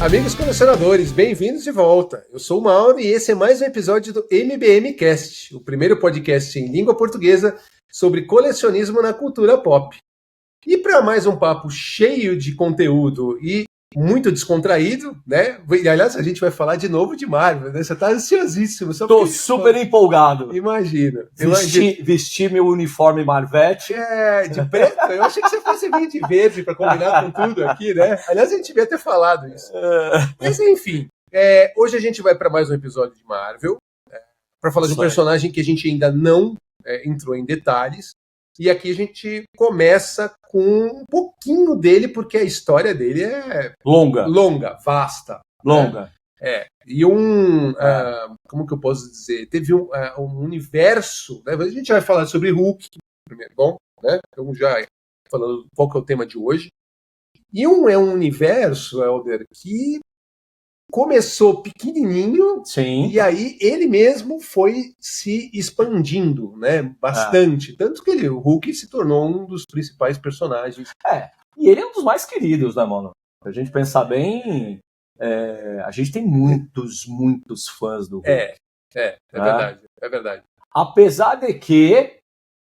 Amigos colecionadores, bem-vindos de volta. Eu sou o Mauro e esse é mais um episódio do MBM Cast, o primeiro podcast em língua portuguesa sobre colecionismo na cultura pop. E para mais um papo cheio de conteúdo e muito descontraído, né? E, aliás, a gente vai falar de novo de Marvel, né? Você tá ansiosíssimo. Tô super empolgado. Imagina. Vestir meu uniforme Marvete. De preto? Eu achei que você fosse vir de verde para combinar com tudo aqui, né? Aliás, a gente devia ter falado isso. Mas, enfim, hoje a gente vai para mais um episódio de Marvel, para falar de um personagem que a gente ainda não entrou em detalhes. E aqui a gente começa com um pouquinho dele, porque a história dele é longa, vasta. Longa. Né? E como que eu posso dizer? Teve um universo, né? A gente vai falar sobre Hulk, primeiro, bom, né? Então já falando qual que é o tema de hoje. E é um universo, Helder, que começou pequenininho. Sim. E aí ele mesmo foi se expandindo, né, bastante. Tanto que o Hulk se tornou um dos principais personagens. E ele é um dos mais queridos, né, mano? Se a gente pensar bem, a gente tem muitos fãs do Hulk. É verdade. Apesar de que,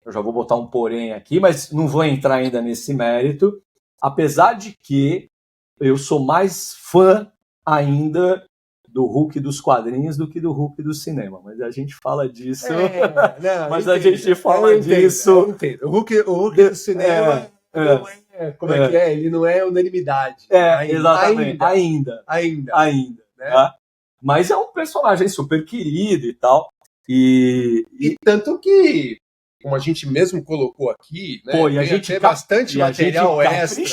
eu já vou botar um porém aqui, mas não vou entrar ainda nesse mérito, apesar de que eu sou mais fã ainda do Hulk dos quadrinhos do que do Hulk do cinema, mas a gente fala disso. A gente fala disso. Eu entendo. O Hulk do cinema não é, como é que é? Ele não é unanimidade. Exatamente. Ainda. Né? Tá? Mas é um personagem super querido e tal. E tanto que, como a gente mesmo colocou aqui, né? E a gente tem bastante material extra.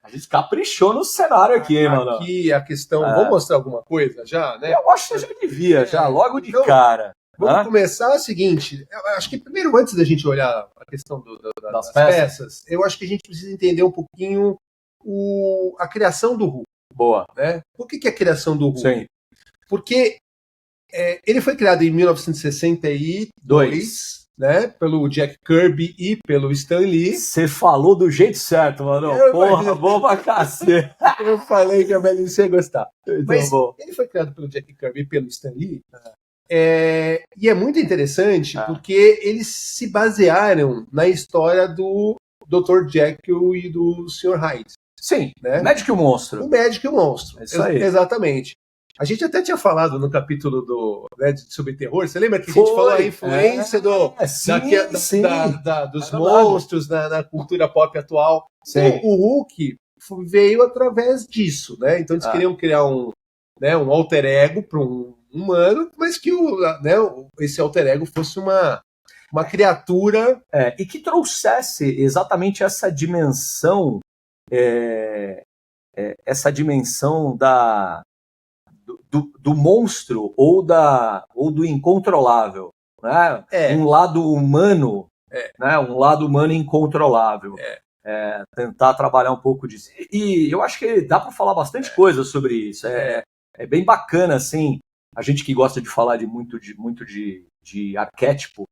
A gente caprichou no cenário aqui, mano. Aqui a questão. Vou mostrar alguma coisa já, né? Eu acho que você já devia, logo de cara. Vamos começar o seguinte. Eu acho que primeiro, antes da gente olhar a questão das peças, eu acho que a gente precisa entender um pouquinho a criação do Hulk. Boa. Né? Por que a criação do Hulk? Sim. Porque ele foi criado em 1962. Né, pelo Jack Kirby e pelo Stan Lee. Você falou do jeito certo, mano. Porra, bom pra cacete. Eu falei que a Melissa ia gostar. Mas bom. Ele foi criado pelo Jack Kirby e pelo Stan Lee. E é muito interessante porque eles se basearam na história do Dr. Jekyll e do Sr. Hyde. Sim, né? O Médico e o Monstro. O Médico e o Monstro. É isso aí. Exatamente. A gente até tinha falado no capítulo sobre terror. Você lembra que a gente falou a influência dos monstros na cultura pop atual? Então, o Hulk veio através disso, né? Então eles queriam criar um alter ego para um humano, mas que esse alter ego fosse uma criatura... E que trouxesse exatamente essa dimensão do monstro ou do incontrolável, né? Um lado humano, né? Um lado humano incontrolável. Tentar trabalhar um pouco disso. E eu acho que dá para falar bastante coisa sobre isso. É bem bacana, assim, a gente que gosta de falar muito de arquétipo,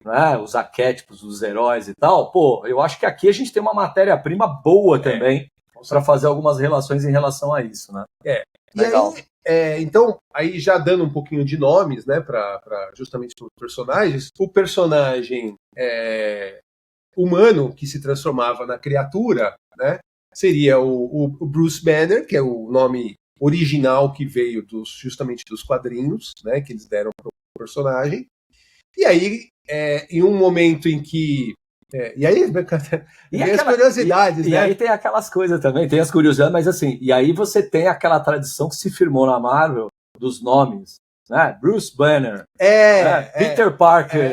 né? Os arquétipos dos heróis e tal. Eu acho que aqui a gente tem uma matéria-prima boa também para fazer algumas relações em relação a isso, né? Legal. E aí, então, aí já dando um pouquinho de nomes, né, justamente para os personagens, o personagem humano que se transformava na criatura, né, seria o Bruce Banner, que é o nome original que veio justamente dos quadrinhos, né, que eles deram para o personagem. E aí, em um momento em que e aí as curiosidades, né? E aí tem aquelas coisas também, tem as curiosidades, mas assim, e aí você tem aquela tradição que se firmou na Marvel dos nomes, né? Bruce Banner, Peter Parker,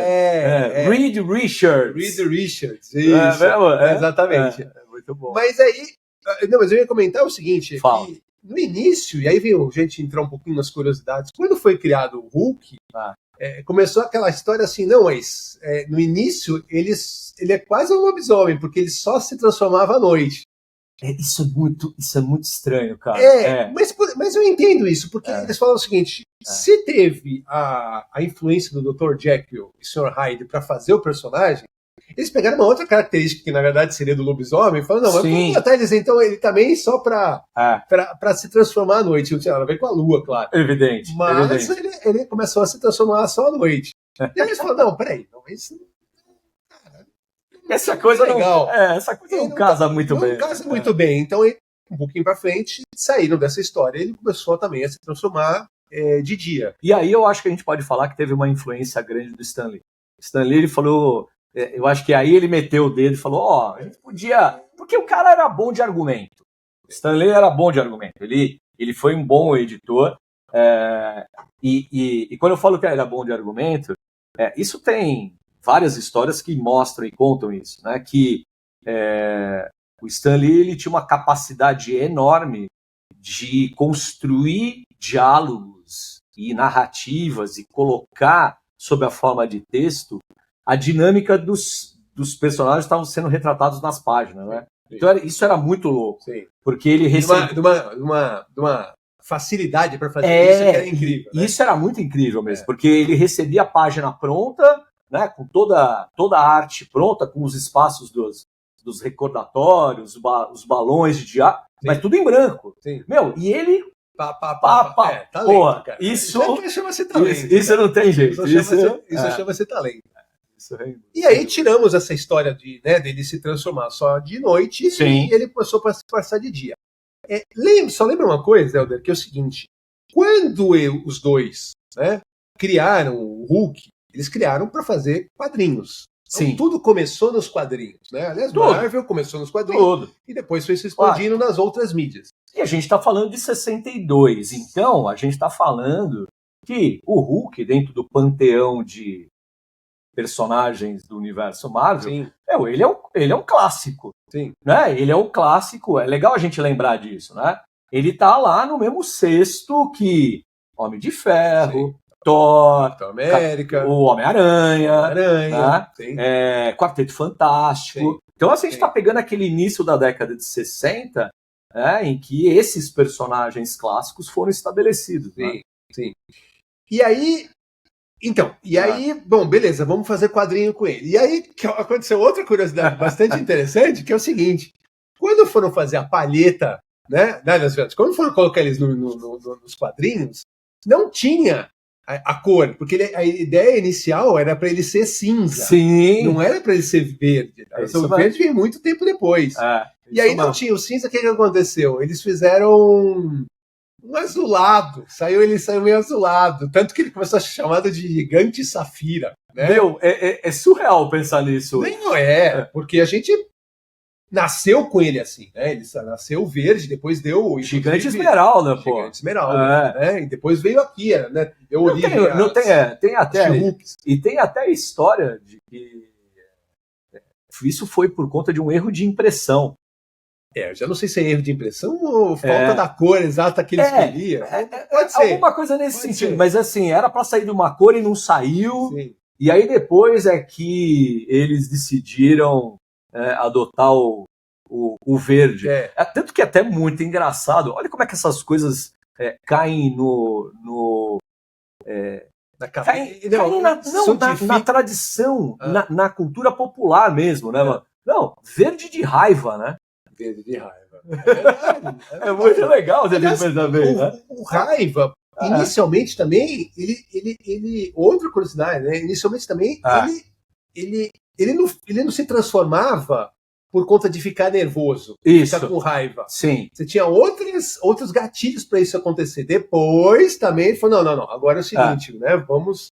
Reed Richards. Isso. Exatamente. Muito bom. Mas aí, mas eu ia comentar o seguinte, que no início, e aí veio a gente entrar um pouquinho nas curiosidades, quando foi criado o Hulk, começou aquela história assim, mas no início ele é quase um lobisomem, porque ele só se transformava à noite. Isso é muito estranho, cara. Mas eu entendo isso, porque eles falam o seguinte, se teve a influência do Dr. Jekyll e Sr. Hyde para fazer o personagem, Eles pegaram uma outra característica que, na verdade, seria do lobisomem, e falaram, não, mas vamos botar eles, então, ele também só pra se transformar à noite. Não tinha nada a ver com a lua, claro. Evidente. Mas ele começou a se transformar só à noite. E aí eles falaram, não, peraí, isso... Essa coisa não, essa coisa não casa muito bem. Não casa muito bem. Então, um pouquinho pra frente, saíram dessa história. Ele começou também a se transformar de dia. E aí eu acho que a gente pode falar que teve uma influência grande do Stan Lee. Stan Lee, ele falou... Eu acho que aí ele meteu o dedo e falou, a gente podia... Porque o cara era bom de argumento. Stan Lee era bom de argumento. Ele foi um bom editor. E quando eu falo que ele era bom de argumento, isso tem... várias histórias que mostram e contam isso, né? Que o Stan Lee, ele tinha uma capacidade enorme de construir diálogos e narrativas e colocar sob a forma de texto a dinâmica dos personagens que estavam sendo retratados nas páginas, né? Então isso era muito louco. Sim. Porque ele recebia... De uma facilidade para fazer isso que era incrível. Né? Isso era muito incrível mesmo, porque ele recebia a página pronta, né, com toda a arte pronta, com os espaços dos recordatórios, os balões de diário, mas tudo em branco. Sim. E ele... talento, porra, cara. Isso chama-se talento. Isso não tem jeito. Isso chama-se talento. E aí tiramos essa história dele se transformar só de noite. Sim. E ele começou a passar de dia. Só lembra uma coisa, Helder, que é o seguinte, quando os dois criaram o Hulk, eles criaram para fazer quadrinhos. Então, tudo começou nos quadrinhos, né? Aliás, Marvel começou nos quadrinhos e depois foi se expandindo nas outras mídias. E a gente está falando de 62, então a gente está falando que o Hulk, dentro do panteão de personagens do universo Marvel, ele é um clássico. Sim. Né? Ele é um clássico, é legal a gente lembrar disso, né? Ele tá lá no mesmo cesto que Homem de Ferro, Thor, América, o Homem-Aranha, né? Quarteto Fantástico. Sim. Então, assim, a gente está pegando aquele início da década de 60, em que esses personagens clássicos foram estabelecidos. Sim, né? Sim. E aí, bom, beleza, vamos fazer quadrinho com ele. E aí aconteceu outra curiosidade bastante interessante, que é o seguinte, quando foram fazer a palheta, né, quando foram colocar eles nos quadrinhos, não tinha a cor, porque a ideia inicial era para ele ser cinza. Sim. Não era para ele ser verde. O verde veio muito tempo depois. E aí não tinha o cinza, o que aconteceu? Eles fizeram um azulado. Ele saiu meio azulado. Tanto que ele começou a ser chamado de Gigante Safira. Né? É surreal pensar nisso. Não porque a gente nasceu com ele assim, né? Ele nasceu verde, depois deu... Gigante Esmeralda, pô. Gigante Esmeralda, né? E depois veio aqui, né? Tem até... E tem até a história de que isso foi por conta de um erro de impressão. Eu já não sei se é erro de impressão ou falta da cor exata que eles queriam. Pode ser. Alguma coisa nesse sentido. Mas assim, era para sair de uma cor e não saiu. Sim. E aí depois é que eles decidiram adotar o verde. Tanto que é até muito engraçado. Olha como é que essas coisas caem na tradição, na cultura popular mesmo, né, mano? Não, verde de raiva, né? Verde de raiva. É muito legal você pensar bem, né? O raiva, inicialmente também, ele outra curiosidade, né? Inicialmente também, ele não se transformava por conta de ficar nervoso, ficar com raiva. Sim. Você tinha outros gatilhos para isso acontecer. Depois também ele falou, não, agora é o seguinte, né? Vamos,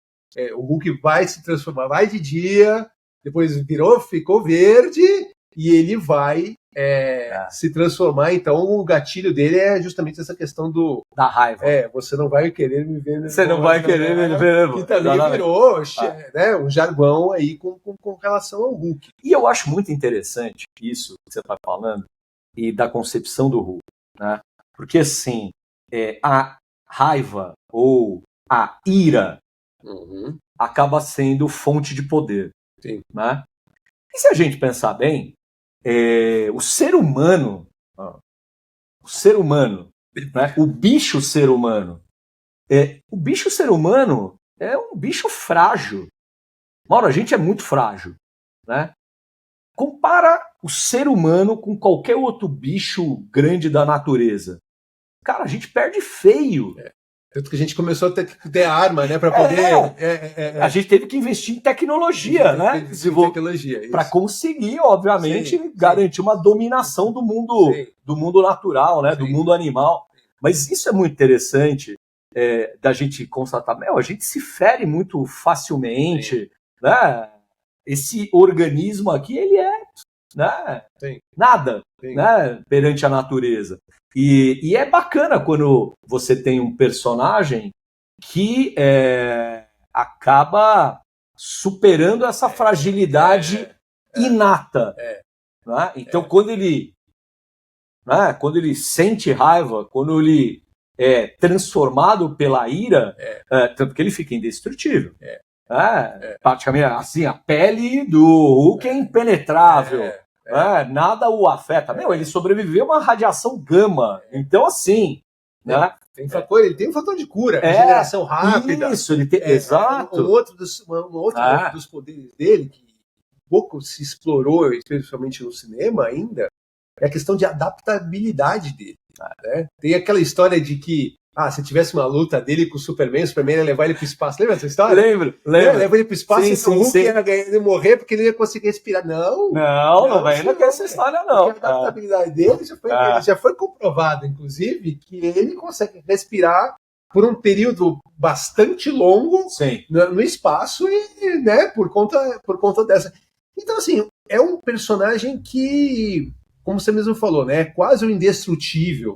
o Hulk vai se transformar, vai de dia, depois ficou verde e ele vai se transformar. Então o gatilho dele é justamente essa questão da raiva. Você não vai querer me ver nervoso. Você não vai querer me ver nervoso. Que também virou um jargão aí com relação ao Hulk. E eu acho muito interessante isso que você está falando e da concepção do Hulk, né? Porque assim, a raiva ou a ira acaba sendo fonte de poder. Sim. Né? E se a gente pensar bem, o ser humano, né? O bicho ser humano é um bicho frágil. Mauro, a gente é muito frágil, né? compara o ser humano com qualquer outro bicho grande da natureza. Cara, a gente perde feio. Tanto que a gente começou a ter arma, né, para poder... A gente teve que investir em tecnologia, né? Para conseguir, obviamente, garantir uma dominação do mundo natural, né? Do mundo animal. Mas isso é muito interessante da gente constatar. A gente se fere muito facilmente, né? Esse organismo aqui, ele né? Nada, né? Perante a natureza. E é bacana quando você tem um personagem que acaba superando essa fragilidade inata. Né? Então, quando ele sente raiva, quando ele é transformado pela ira, tanto que ele fica indestrutível. Praticamente assim, a pele do Hulk é impenetrável. Nada o afeta. Ele sobreviveu a uma radiação gama. Então, assim, né? Ele tem um fator de cura, regeneração rápida. Isso, ele tem. Exato. Um outro dos poderes dele, que pouco se explorou, especialmente no cinema ainda, é a questão de adaptabilidade dele. Né? Tem aquela história de que se tivesse uma luta dele com o Superman ia levar ele para o espaço. Lembra essa história? Lembro. Leva ele para o espaço e o Hulk ia morrer porque ele não ia conseguir respirar. Não quer essa história, não. A adaptabilidade dele já foi comprovado, inclusive, que ele consegue respirar por um período bastante longo no espaço e, né, por conta dessa. Então, assim, é um personagem que, como você mesmo falou, né, é quase um indestrutível.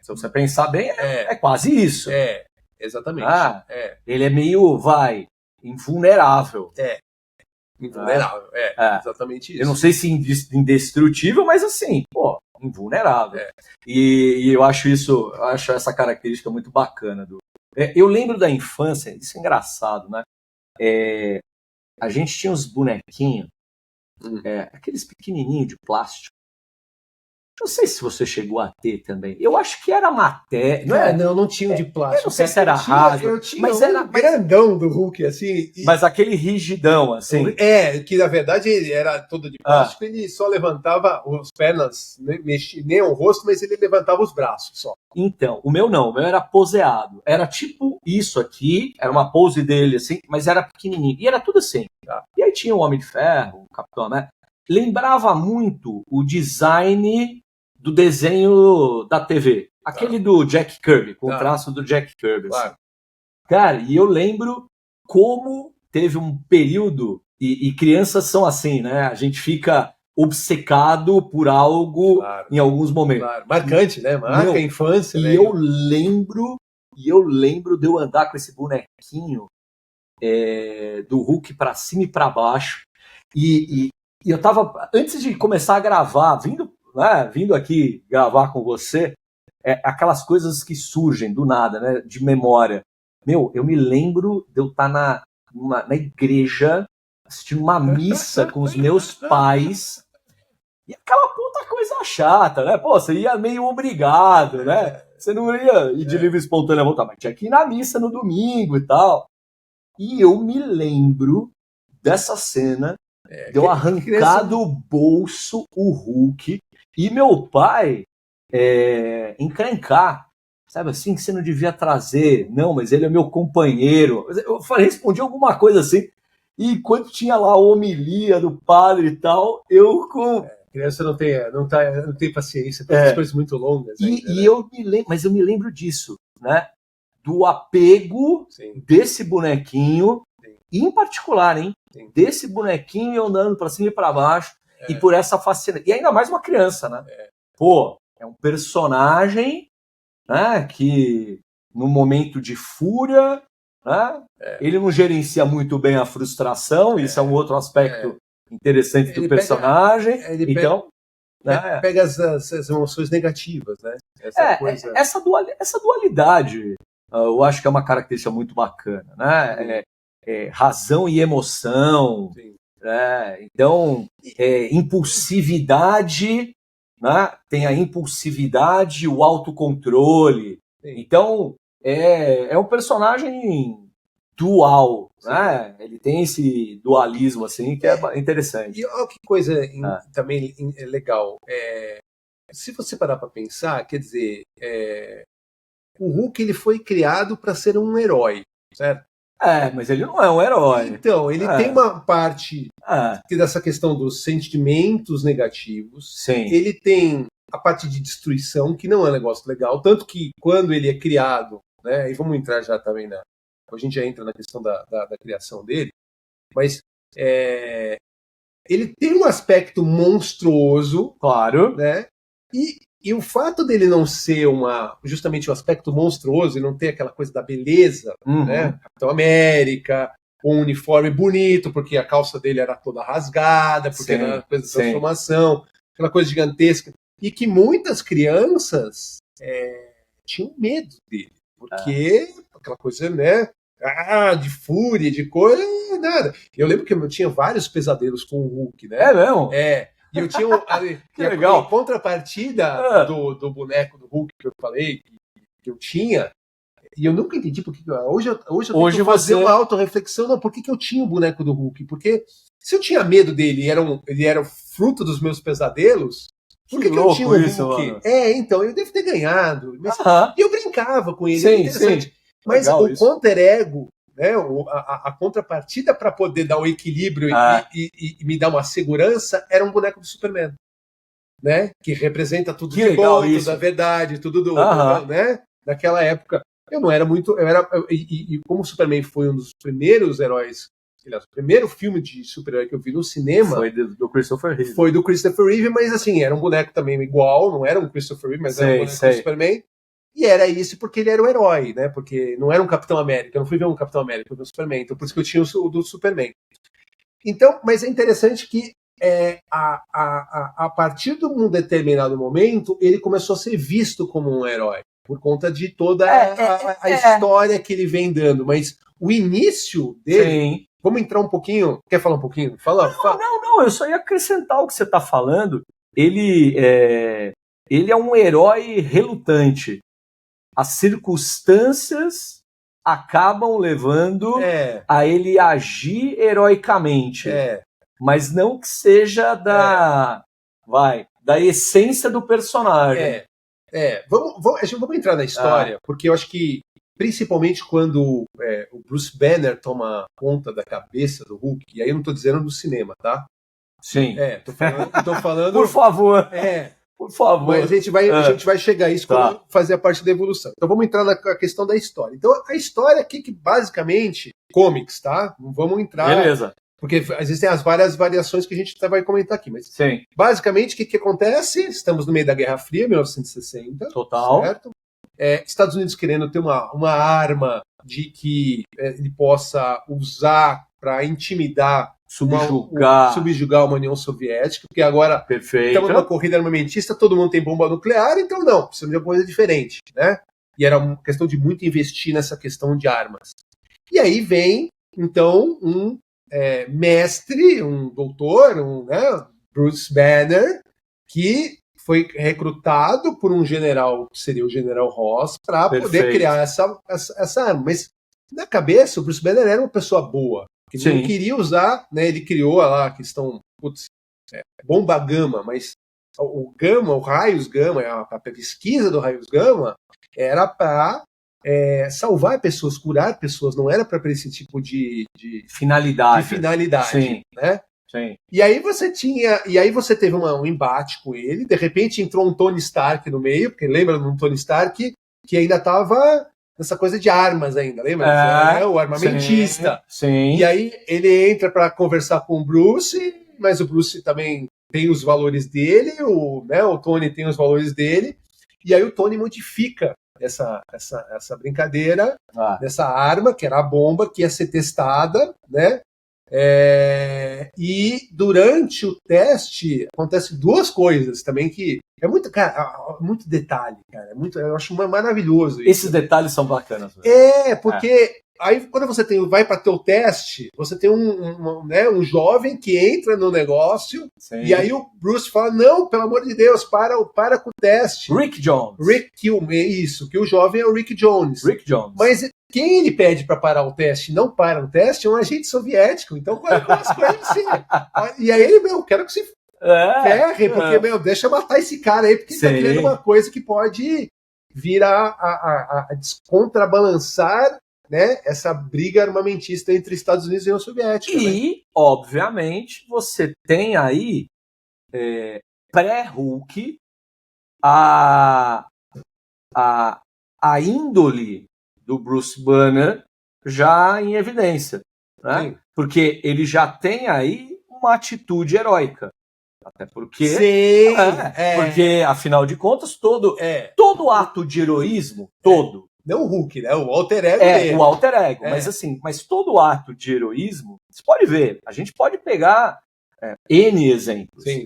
Se você pensar bem, é quase isso. Exatamente. Ele é meio, invulnerável. Invulnerável, exatamente isso. Eu não sei se indestrutível, mas assim, invulnerável. E eu acho essa característica muito bacana. Eu lembro da infância, isso é engraçado, né? A gente tinha uns bonequinhos, aqueles pequenininhos de plástico. Não sei se você chegou a ter também. Eu acho que era matéria. Não tinha de plástico. Eu não sei se era rádio, mas era grandão do Hulk, assim. Mas aquele rigidão, assim. Que na verdade ele era todo de plástico, ele só levantava as pernas, mexia nem o rosto, mas ele levantava os braços só. Então, o meu não, o meu era poseado. Era tipo isso aqui, era uma pose dele, assim, mas era pequenininho. E era tudo assim. E aí tinha o Homem de Ferro, o Capitão América. Lembrava muito o design do desenho da TV. Aquele do Jack Kirby, com o traço do Jack Kirby. Assim. Cara, e eu lembro como teve um período, e crianças são assim, né? A gente fica obcecado por algo em alguns momentos. Marcante, né? Marca a infância. E eu lembro de eu andar com esse bonequinho do Hulk pra cima e pra baixo. E eu tava, antes de começar a gravar, vindo aqui gravar com você, aquelas coisas que surgem do nada, né, de memória. Eu me lembro de eu estar na igreja, assistindo uma missa com os meus pais, e aquela puta coisa chata, né? Você ia meio obrigado, né? Você não ia ir de livre e espontânea vontade, mas tinha que ir na missa no domingo e tal. E eu me lembro dessa cena, de eu arrancar do bolso o Hulk, e meu pai encrencar, sabe assim, que você não devia trazer, não, mas ele é meu companheiro. Eu respondi alguma coisa assim, e quando tinha lá a homilia do padre e tal, eu com... criança não tem paciência para essas coisas muito longas. Mas eu me lembro disso, né? Do apego desse bonequinho, e em particular, desse bonequinho eu andando para cima e para baixo, e por essa fascinação. E ainda mais uma criança, né? É um personagem, né, que no momento de fúria, né, ele não gerencia muito bem a frustração, isso é um outro aspecto interessante do personagem. Pega as emoções negativas, né? Essa dualidade, eu acho que é uma característica muito bacana, né? Razão e emoção, então impulsividade, né? Tem a impulsividade, o autocontrole. Então é um personagem dual, né? Ele tem esse dualismo, assim, que é interessante. E olha que coisa também legal. Se você parar para pensar, quer dizer, o Hulk ele foi criado para ser um herói, certo? Mas ele não é um herói. Então, ele tem uma parte dessa questão dos sentimentos negativos. Sim. Ele tem a parte de destruição, que não é um negócio legal. Tanto que quando ele é criado, né, e vamos entrar já também a gente já entra na questão da criação dele, mas ele tem um aspecto monstruoso. Claro. Né? E o fato dele não ser justamente o aspecto monstruoso e não ter aquela coisa da beleza, né? Capitão América, um uniforme bonito, porque a calça dele era toda rasgada, porque era uma coisa de transformação, aquela coisa gigantesca. E que muitas crianças tinham medo dele, porque aquela coisa, né? De fúria, de coisa, nada. Eu lembro que eu tinha vários pesadelos com o Hulk, né? É mesmo? E eu tinha que legal. A contrapartida do boneco do Hulk que eu falei, que eu tinha, e eu nunca entendi por que. Hoje eu tenho que fazer uma autorreflexão. Não, por que eu tinha o boneco do Hulk? Porque se eu tinha medo dele e ele era o fruto dos meus pesadelos, por que eu tinha o Hulk? Mano. Então, eu devo ter ganhado. Mas, e eu brincava com ele, sim, era interessante. Sim. Mas legal, o counter ego, né, a contrapartida para poder dar o equilíbrio e me dar uma segurança era um boneco do Superman, né, que representa tudo de bom, tudo da verdade, tudo né, naquela época eu não era muito, e como o Superman foi um dos primeiros heróis, aliás, o primeiro filme de super-herói que eu vi no cinema foi do Christopher Reeve. Foi do Christopher Reeve, mas assim, era um boneco também igual, não era um Christopher Reeve, mas era um boneco do Superman. E era isso porque ele era o herói, né? Porque não era um Capitão América. Eu não fui ver um Capitão América, eu fui ver um Superman. Então, por isso que eu tinha o do Superman. Então, mas é interessante que a partir de um determinado momento, ele começou a ser visto como um herói. Por conta de toda a história que ele vem dando. Mas o início dele... Sim. Vamos entrar um pouquinho... Quer falar um pouquinho? Fala. Não. Eu só ia acrescentar o que você está falando. Ele é um herói relutante. As circunstâncias acabam levando a ele agir heroicamente. Mas não que seja da essência do personagem. Vamos entrar na história, porque eu acho que, principalmente quando o Bruce Banner toma conta da cabeça do Hulk, e aí eu não estou dizendo do cinema, tá? Sim. Tô falando... Por favor. Por favor. Mas a gente vai chegar a isso quando fazer a parte da evolução. Então vamos entrar na questão da história. Então a história aqui que basicamente comics, tá? Não vamos entrar... Beleza. Porque existem as várias variações que a gente vai comentar aqui. Mas sim. Basicamente o que acontece? Estamos no meio da Guerra Fria, 1960. Total. Certo? Estados Unidos querendo ter uma arma de que ele possa usar para intimidar, subjugar uma União Soviética, porque agora estamos numa corrida armamentista, todo mundo tem bomba nuclear, então não, precisamos de uma coisa diferente, né? E era uma questão de muito investir nessa questão de armas. E aí vem, então, um mestre, um doutor, Bruce Banner, que foi recrutado por um general, que seria o General Ross, para poder criar essa arma. Mas, na cabeça, o Bruce Banner era uma pessoa boa. Ele não queria usar, né? Ele criou lá a questão, bomba gama, mas o raios gama, a pesquisa do raios gama era para salvar pessoas, curar pessoas, não era para esse tipo de finalidade. Sim. Né? Sim. E aí você teve um embate com ele, de repente entrou um Tony Stark no meio, porque lembra de um Tony Stark que ainda estava nessa coisa de armas ainda, lembra? O armamentista. Sim. E aí ele entra para conversar com o Bruce, mas o Bruce também tem os valores dele, o Tony tem os valores dele, e aí o Tony modifica essa brincadeira, dessa arma, que era a bomba, que ia ser testada, né? E durante o teste acontece duas coisas também que é muito, cara, muito detalhe, cara. Eu acho maravilhoso isso. Esses detalhes são bacanas. Porque aí quando você vai para ter o teste, você tem um jovem que entra no negócio. Sim. E aí o Bruce fala, não, pelo amor de Deus, para com o teste. Rick Jones. Que o jovem é o Rick Jones. Mas quem ele pede para parar o teste não para o teste é um agente soviético. Então, qual é as coisas assim? E aí ele, quero que se ferre, porque, deixa eu matar esse cara aí, porque ele tá querendo uma coisa que pode vir a descontrabalançar, né, essa briga armamentista entre Estados Unidos e União Soviética. E, obviamente, você tem aí, pré-Hulk, a índole do Bruce Banner já em evidência, né? Porque ele já tem aí uma atitude heróica. Até porque, porque afinal de contas, todo ato de heroísmo, não o Hulk, né? O alter ego dele. O alter ego, mas todo ato de heroísmo, você pode ver, a gente pode pegar N exemplos. Sim.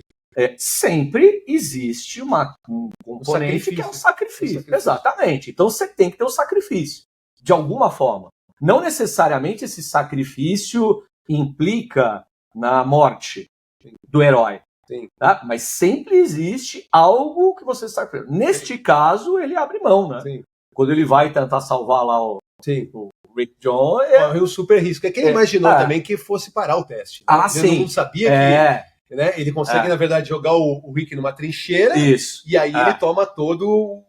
Sempre existe um componente que é um sacrifício. Exatamente. Então você tem que ter um sacrifício, de alguma forma. Não necessariamente esse sacrifício implica na morte do herói. Sim. Tá? Mas sempre existe algo que você sacrifica. Neste caso, ele abre mão, né? Sim. Quando ele vai tentar salvar lá o Rick Jones... Corre um super risco. É que ele imaginou também que fosse parar o teste. Né? Ele não sabia que... Né? Ele consegue, na verdade, jogar o Rick numa trincheira. Isso. E aí ele toma todo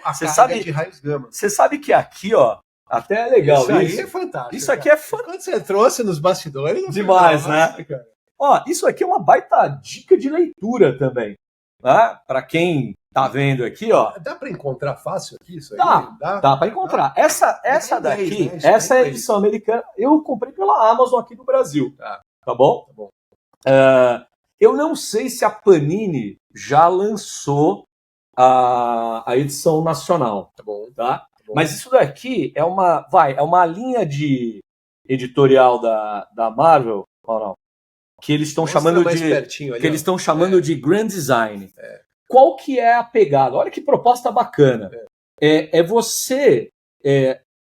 a carga de raios gama. Você sabe que aqui, ó, até é legal isso. Isso aí é fantástico. Isso aqui é fantástico. Quando você trouxe nos bastidores... Demais, né? Cara. Ó, isso aqui é uma baita dica de leitura também. Né? Para quem tá vendo aqui, ó. Dá para encontrar fácil aqui isso aí? Dá para encontrar. Essa daqui, essa é a edição americana. Eu comprei pela Amazon aqui do Brasil. Tá bom? Tá bom. Eu não sei se a Panini já lançou a edição nacional. Tá bom. Tá? Mas isso daqui é uma linha de editorial da Marvel, ou não? Que eles estão chamando de Grand Design. Qual que é a pegada? Olha que proposta bacana. É você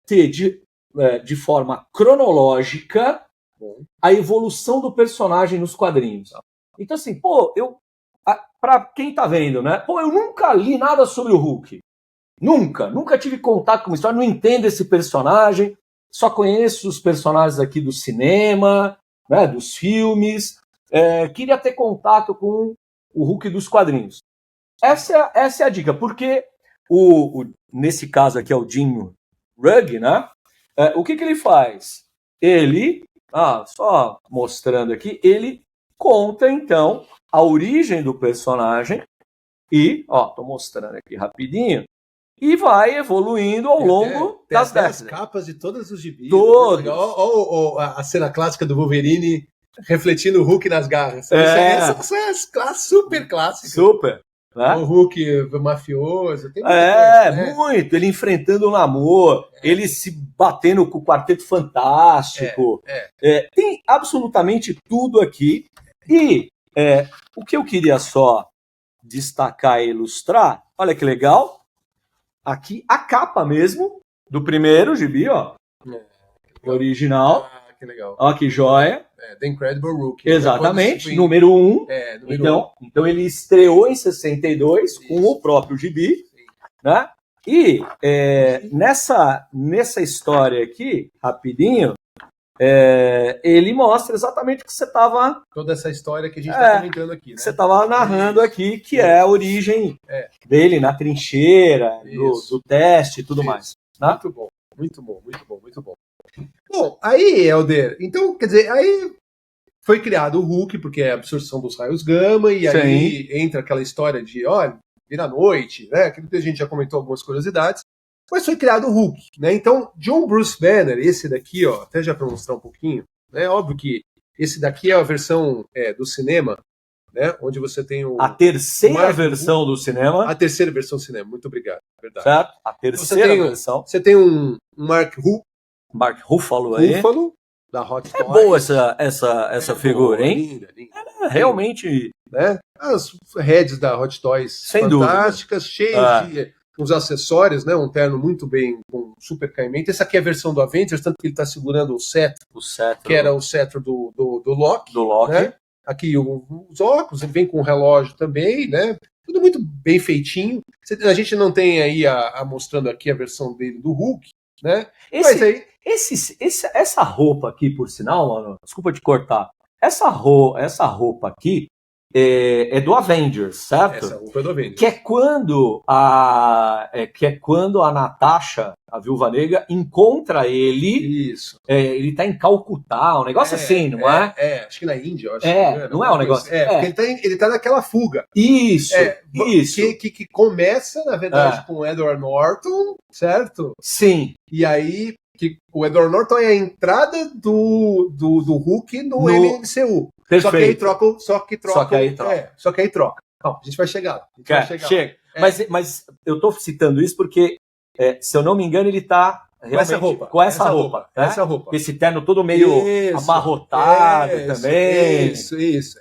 ter de forma cronológica a evolução do personagem nos quadrinhos. Então assim, pra quem tá vendo, né? Eu nunca li nada sobre o Hulk. Nunca tive contato com uma história, não entendo esse personagem, só conheço os personagens aqui do cinema, né, dos filmes, queria ter contato com o Hulk dos quadrinhos. Essa é a dica, porque nesse caso aqui é o Jim Rugg, né? O que ele faz? Ele, só mostrando aqui, ele conta então a origem do personagem e, tô mostrando aqui rapidinho, e vai evoluindo ao longo das décadas. As capas de todos os gibis. Todos. Olha a cena clássica do Wolverine refletindo o Hulk nas garras. Essa é super clássica. Super. Né? O Hulk mafioso. Tem coisa, né? Muito. Ele enfrentando o Namor, ele se batendo com o Quarteto Fantástico. Tem absolutamente tudo aqui. E o que eu queria só destacar e ilustrar, olha que legal. Aqui, a capa mesmo, do primeiro gibi, ó. Original. Que legal. Ó, que joia. The Incredible Hulk. Exatamente, número 1. Então ele estreou em 62 com o próprio gibi. Né? E nessa história aqui, rapidinho, ele mostra exatamente o que você estava... Toda essa história que a gente está comentando aqui, né? Que você estava narrando aqui, que é a origem dele na trincheira, do teste e tudo mais. Né? Muito bom, muito bom, muito bom, muito bom. Bom, aí, Helder, então, quer dizer, aí foi criado o Hulk, porque é a absorção dos raios gama, e aí entra aquela história de, vira à noite, né? Que a gente já comentou algumas curiosidades. Mas foi criado o Hulk, né? Então, John Bruce Banner, esse daqui, até já para mostrar um pouquinho, né? Óbvio que esse daqui é a versão do cinema, né? Onde você tem a terceira versão do cinema. A terceira versão do cinema, muito obrigado. Verdade. Certo? A terceira versão. Você tem um Mark Ruffalo aí. Ruffalo, da Hot Toys. Boa essa figura, hein? Linda. Realmente. Né? As heads da Hot Toys sem fantásticas, dúvida. cheias de uns acessórios, né? Um terno muito bem, com super caimento. Essa aqui é a versão do Avengers, tanto que ele está segurando o cetro, que era o cetro do Loki. Do Loki. Né? Aqui os óculos, ele vem com o relógio também, né? Tudo muito bem feitinho. A gente não tem aí mostrando aqui a versão dele do Hulk, né? Mas aí... Essa roupa aqui, por sinal, mano, desculpa te cortar. Essa roupa aqui é do Avengers, certo? Essa roupa é do Avengers. Que é quando a Natasha, a Viúva Negra, encontra ele. Isso. Ele tá em Calcutá, um negócio assim, não é? Acho que na Índia, eu acho. Não é um negócio. Porque ele tá naquela fuga. Isso. Que começa, na verdade, com o Edward Norton, certo? Sim. E aí, que o Edward Norton é a entrada do Hulk no MCU. Perfeito. Só que aí troca. Só que aí troca. Calma, a gente vai chegar lá. Chega. Mas eu tô citando isso porque, se eu não me engano, ele tá realmente com essa roupa. Né? Essa roupa. Esse terno todo meio amarrotado também. Isso.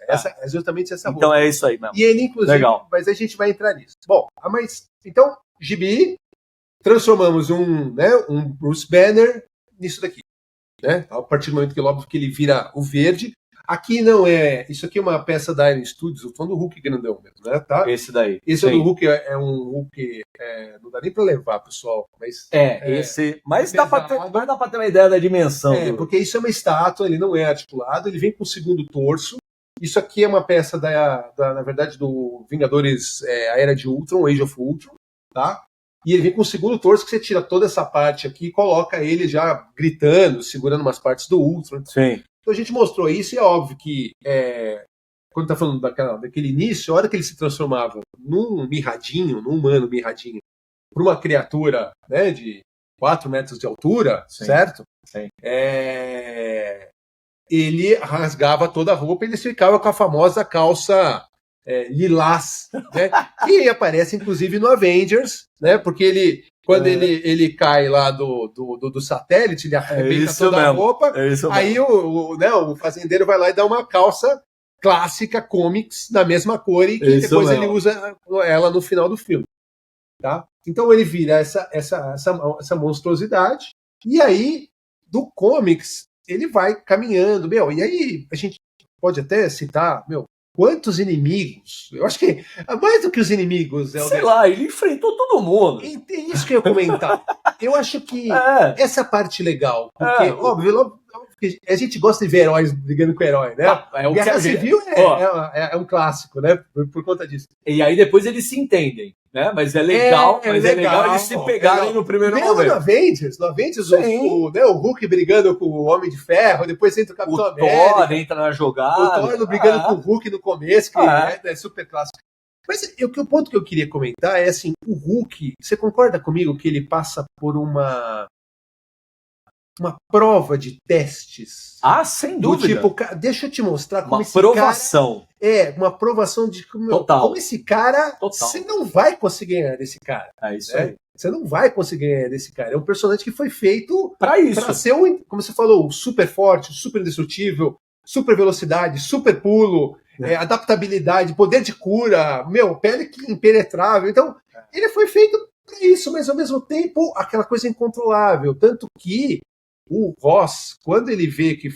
É justamente essa roupa. Então é isso aí mesmo. E ele, inclusive, legal. Mas a gente vai entrar nisso. Bom, mas então, Gibi, transformamos um Bruce Banner nisso daqui. Né? A partir do momento que ele vira o verde. Aqui não é... Isso aqui é uma peça da Iron Studios, eu tô falando do Hulk grandão mesmo, né? Tá? Esse daí. Esse é do Hulk, é um Hulk... não dá nem pra levar, pessoal. Mas, mas dá pra ter uma ideia da dimensão. Porque isso é uma estátua, ele não é articulado, ele vem com o segundo torso. Isso aqui é uma peça, na verdade, do Vingadores A Era de Ultron, Age of Ultron, tá? E ele vem com o segundo torso, que você tira toda essa parte aqui e coloca ele já gritando, segurando umas partes do Ultron. Sim. Então a gente mostrou isso e é óbvio que quando tá falando daquele início, a hora que ele se transformava num humano mirradinho, para uma criatura, né, de 4 metros de altura, sim, certo? Sim. Ele rasgava toda a roupa e ele ficava com a famosa calça lilás, né, que aparece inclusive no Avengers, né, porque quando ele cai lá do satélite, ele arrebenta toda a roupa, aí o fazendeiro vai lá e dá uma calça clássica, comics, da mesma cor, e que depois ele usa ela no final do filme. Tá? Então ele vira essa monstruosidade, e aí, do comics, ele vai caminhando, e aí a gente pode até citar, quantos inimigos? Eu acho que mais do que os inimigos. Sei lá, ele enfrentou todo mundo. É isso que eu ia comentar. Eu acho que essa parte legal, porque, óbvio, a gente gosta de ver heróis brigando com herói, né? Guerra Civil é um clássico, né? Por conta disso. E aí depois eles se entendem, né? Mas é legal, é legal eles se pegarem no primeiro momento. No Avengers, o Hulk brigando com o Homem de Ferro, depois entra o Capitão América. O Thor entra na jogada. O Thor brigando com o Hulk no começo, que é super clássico. Mas o ponto que eu queria comentar é assim, o Hulk, você concorda comigo que ele passa por uma prova de testes? Sem dúvida. Do tipo, deixa eu te mostrar como esse provação. cara... uma provação de como esse cara... Você não vai conseguir ganhar desse cara. É isso aí. Você não vai conseguir ganhar desse cara. É um personagem que foi feito para isso. Para ser, como você falou, super forte, super indestrutível, super velocidade, super pulo, adaptabilidade, poder de cura, pele impenetrável. Então, ele foi feito para isso, mas ao mesmo tempo, aquela coisa incontrolável. Tanto que o Ross, quando ele vê que,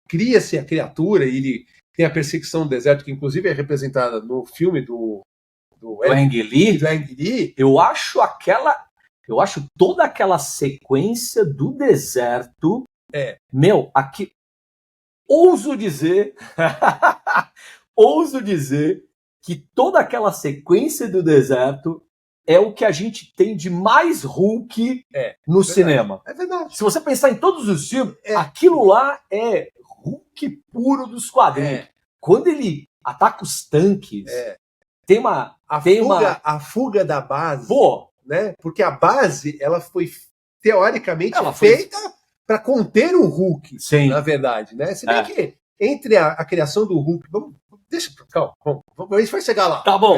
cria-se a criatura e ele tem a perseguição do deserto, que inclusive é representada no filme do Ang Lee, eu acho toda aquela sequência do deserto, aqui, ouso dizer que toda aquela sequência do deserto é o que a gente tem de mais Hulk no cinema. É verdade. Se você pensar em todos os filmes, aquilo lá é Hulk puro dos quadrinhos. Quando ele ataca os tanques, tem uma... A fuga da base. Né? Porque a base, ela foi teoricamente feita para conter o Hulk, na verdade. Né? Se bem que entre a criação do Hulk... Calma, a gente vai chegar lá. Tá bom.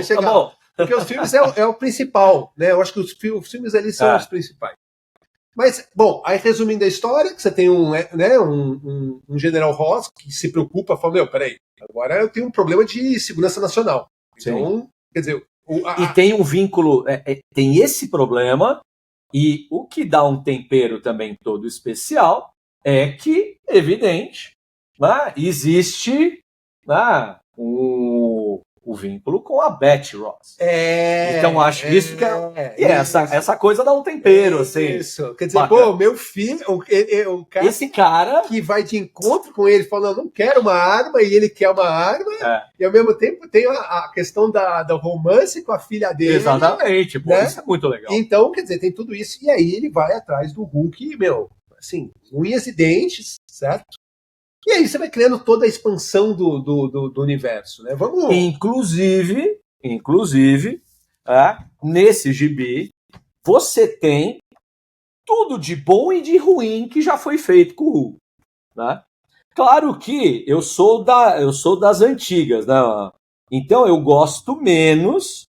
Porque os filmes é o principal, né? Eu acho que os filmes ali são os principais. Mas, bom, aí resumindo a história, que você tem um General Ross que se preocupa, fala, peraí, agora eu tenho um problema de segurança nacional. Então, quer dizer, E tem um vínculo, tem esse problema, e o que dá um tempero também todo especial é que, evidente, né, existe, né, o vínculo com a Betty Ross. Então acho que isso que essa coisa dá um tempero, assim. Isso. Quer dizer, pô, meu filho, o cara, esse cara que vai de encontro com ele, falando, não quero uma arma, e ele quer uma arma, e ao mesmo tempo tem a questão do romance com a filha dele. Exatamente, pô, né? Isso é muito legal. Então, quer dizer, tem tudo isso, e aí ele vai atrás do Hulk, assim, unhas e dentes, certo? E aí você vai criando toda a expansão do universo, né? Vamos... Inclusive, nesse gibi, você tem tudo de bom e de ruim que já foi feito com o Hulk, né? Claro que eu sou das antigas, né? Então eu gosto menos.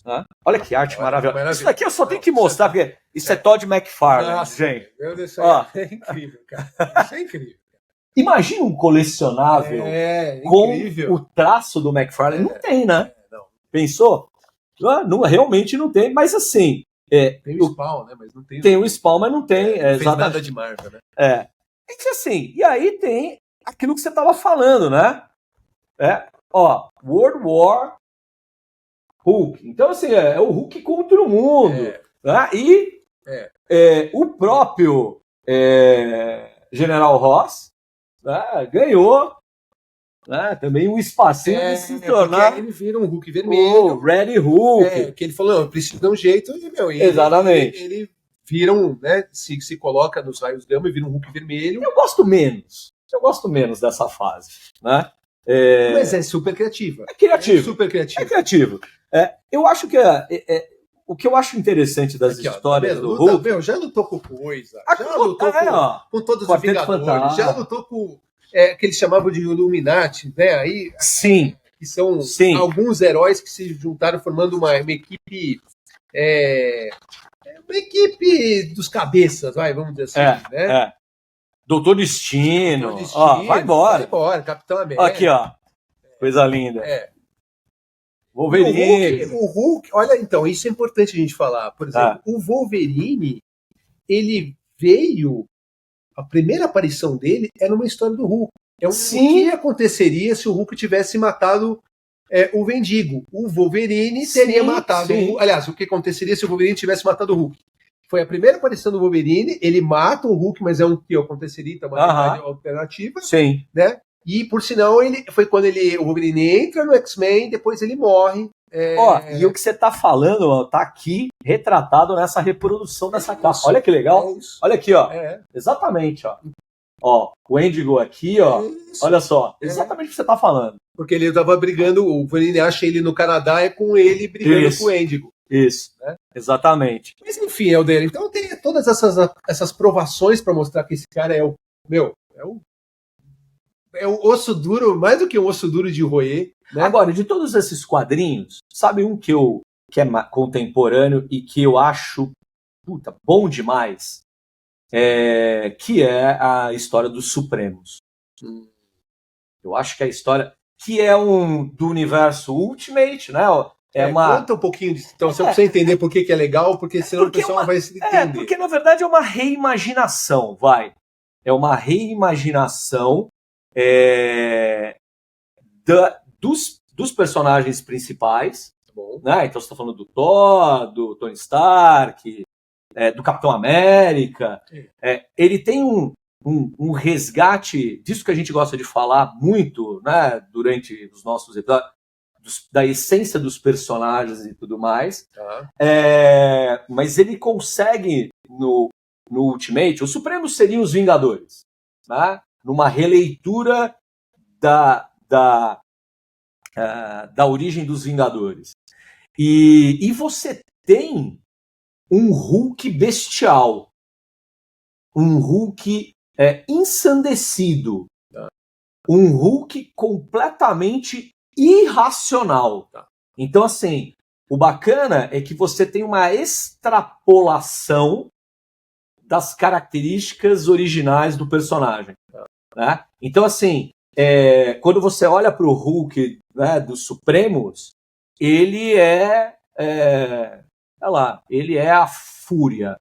Né? Olha que arte maravilhosa. Isso daqui eu só tenho que mostrar, porque isso é Todd McFarlane, gente. Meu Deus, isso é incrível, cara. Isso é incrível. Imagina um colecionável com o traço do McFarlane. Não tem, né? Não. Pensou? Não, realmente não tem, mas assim... tem o Spawn, né? Mas não tem. Tem o Spawn, mas não tem. Não fez nada de Marvel, né? Assim, e aí tem aquilo que você estava falando, né? World War Hulk. Então, assim, é o Hulk contra o mundo. Né? E o próprio General Ross, né, ganhou, né, também um espacinho de se tornar. Ele vira um Hulk vermelho. Red Hulk. Que ele falou, eu preciso dar um jeito. Exatamente. Ele vira né, se coloca nos raios gama e vira um Hulk vermelho. Eu gosto menos dessa fase, né? Mas é super criativa. É criativo. Super criativo. É criativo. Eu acho que o que eu acho interessante das histórias do Hulk... já lutou com coisa, já lutou com todos os Vingadores, já lutou com que eles chamavam de Illuminati, né? Aí, sim. Que são alguns heróis que se juntaram formando uma equipe... uma equipe dos cabeças, vamos dizer assim, né? Doutor Destino. Vai embora. Capitão América. Aqui, ó. Coisa linda. Wolverine. O Hulk, olha, então, isso é importante a gente falar. Por exemplo, o Wolverine, ele veio... A primeira aparição dele era uma história do Hulk. O que aconteceria se o Hulk tivesse matado o Vendigo? O Wolverine teria matado... Aliás, o que aconteceria se o Wolverine tivesse matado o Hulk? Foi a primeira aparição do Wolverine, ele mata o Hulk, mas é um que aconteceria, então uma realidade alternativa. Sim. Né? E, por sinal, foi quando o Wolverine entra no X-Men, depois ele morre. E o que você tá falando, tá aqui retratado nessa reprodução dessa capa. Olha que legal. Olha aqui, ó. Exatamente, ó. O Wendigo aqui, ó. Olha só. Exatamente o que você tá falando. Porque ele tava brigando, o Wolverine acha ele no Canadá, é com ele brigando com o Wendigo. Isso, né? Exatamente. Mas enfim, é o dele. Então tem todas essas provações para mostrar que esse cara é o osso duro, mais do que um osso duro de roer. Né? Agora, de todos esses quadrinhos, sabe um que é contemporâneo e que eu acho bom demais? Que é a história dos Supremos. Eu acho que a história que é do universo Ultimate, né? Conta um pouquinho disso. Então, você precisa entender por que é legal, porque senão o pessoal não vai se entender. Porque, na verdade, é uma reimaginação, É uma reimaginação dos personagens principais. Né? Então, você está falando do Thor, do Tony Stark, do Capitão América. Ele tem um resgate disso que a gente gosta de falar muito, né, durante os nossos episódios, da essência dos personagens e tudo mais. Mas ele consegue, no Ultimate, os Supremos seriam os Vingadores, né? Numa releitura da origem dos Vingadores. E você tem um Hulk bestial, um Hulk ensandecido, um Hulk completamente irracional. Então, assim, o bacana é que você tem uma extrapolação das características originais do personagem. Né? Então, assim, quando você olha para o Hulk, né, dos Supremos, ele é ele é a fúria.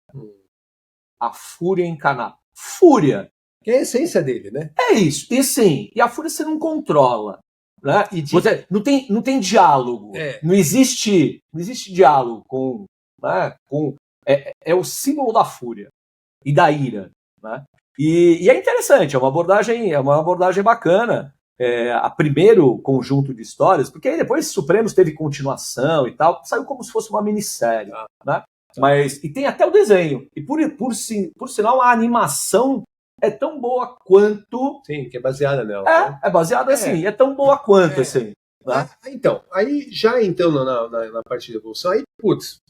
A fúria encarnada. Fúria. Que é a essência dele, né? É isso. E sim, e a fúria você não controla. Né? Você não tem diálogo. Não existe diálogo com. Né? É o símbolo da fúria e da ira. Né? E é interessante, é uma abordagem bacana. A primeiro conjunto de histórias, porque aí depois Supremos teve continuação e tal, saiu como se fosse uma minissérie. Né? E tem até o desenho. E por sinal, a animação é tão boa quanto. Sim, que é baseada nela. Né? É baseada assim, é tão boa quanto assim. Né? Então, aí já entrando na parte de evolução, aí,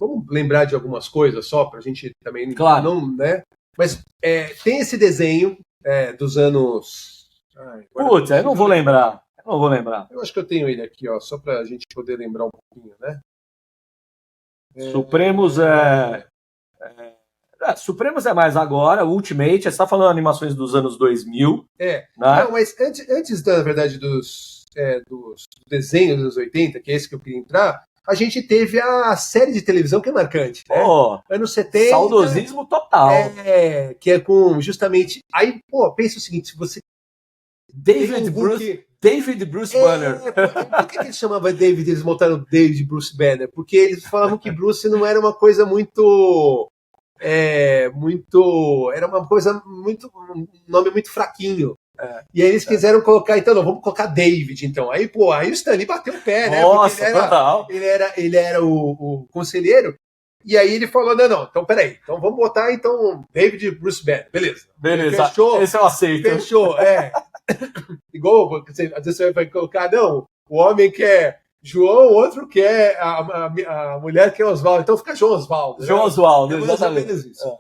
vamos lembrar de algumas coisas só pra gente também não, né? Mas tem esse desenho dos anos. Eu não vou lembrar. Eu acho que eu tenho ele aqui, ó, só pra gente poder lembrar um pouquinho, né? Supremos Supremos é mais agora, Ultimate, você está falando de animações dos anos 2000. Né? Não, mas antes na verdade, dos desenhos dos anos 80, que é esse que eu queria entrar, a gente teve a série de televisão que é marcante, né? Anos 70. Saudosismo total. Que é com justamente. Aí, pensa o seguinte: se você. David Bruce Banner. Por que eles chamavam David? Eles montaram David Bruce Banner? Porque eles falavam que Bruce não era uma coisa muito. Era uma coisa muito. Um nome muito fraquinho. E aí eles quiseram colocar, então, não, vamos colocar David, então. Aí o Stan Lee bateu o pé, né? Nossa, total. Ele era o conselheiro. E aí ele falou, não, então peraí, então vamos botar então David Bruce Banner, beleza. Fechou. Esse eu aceito. Fechou, Igual, às vezes você vai colocar, não, o homem quer João, o outro quer a mulher quer Oswaldo, então fica João Oswaldo. João Oswaldo, exatamente. Isso.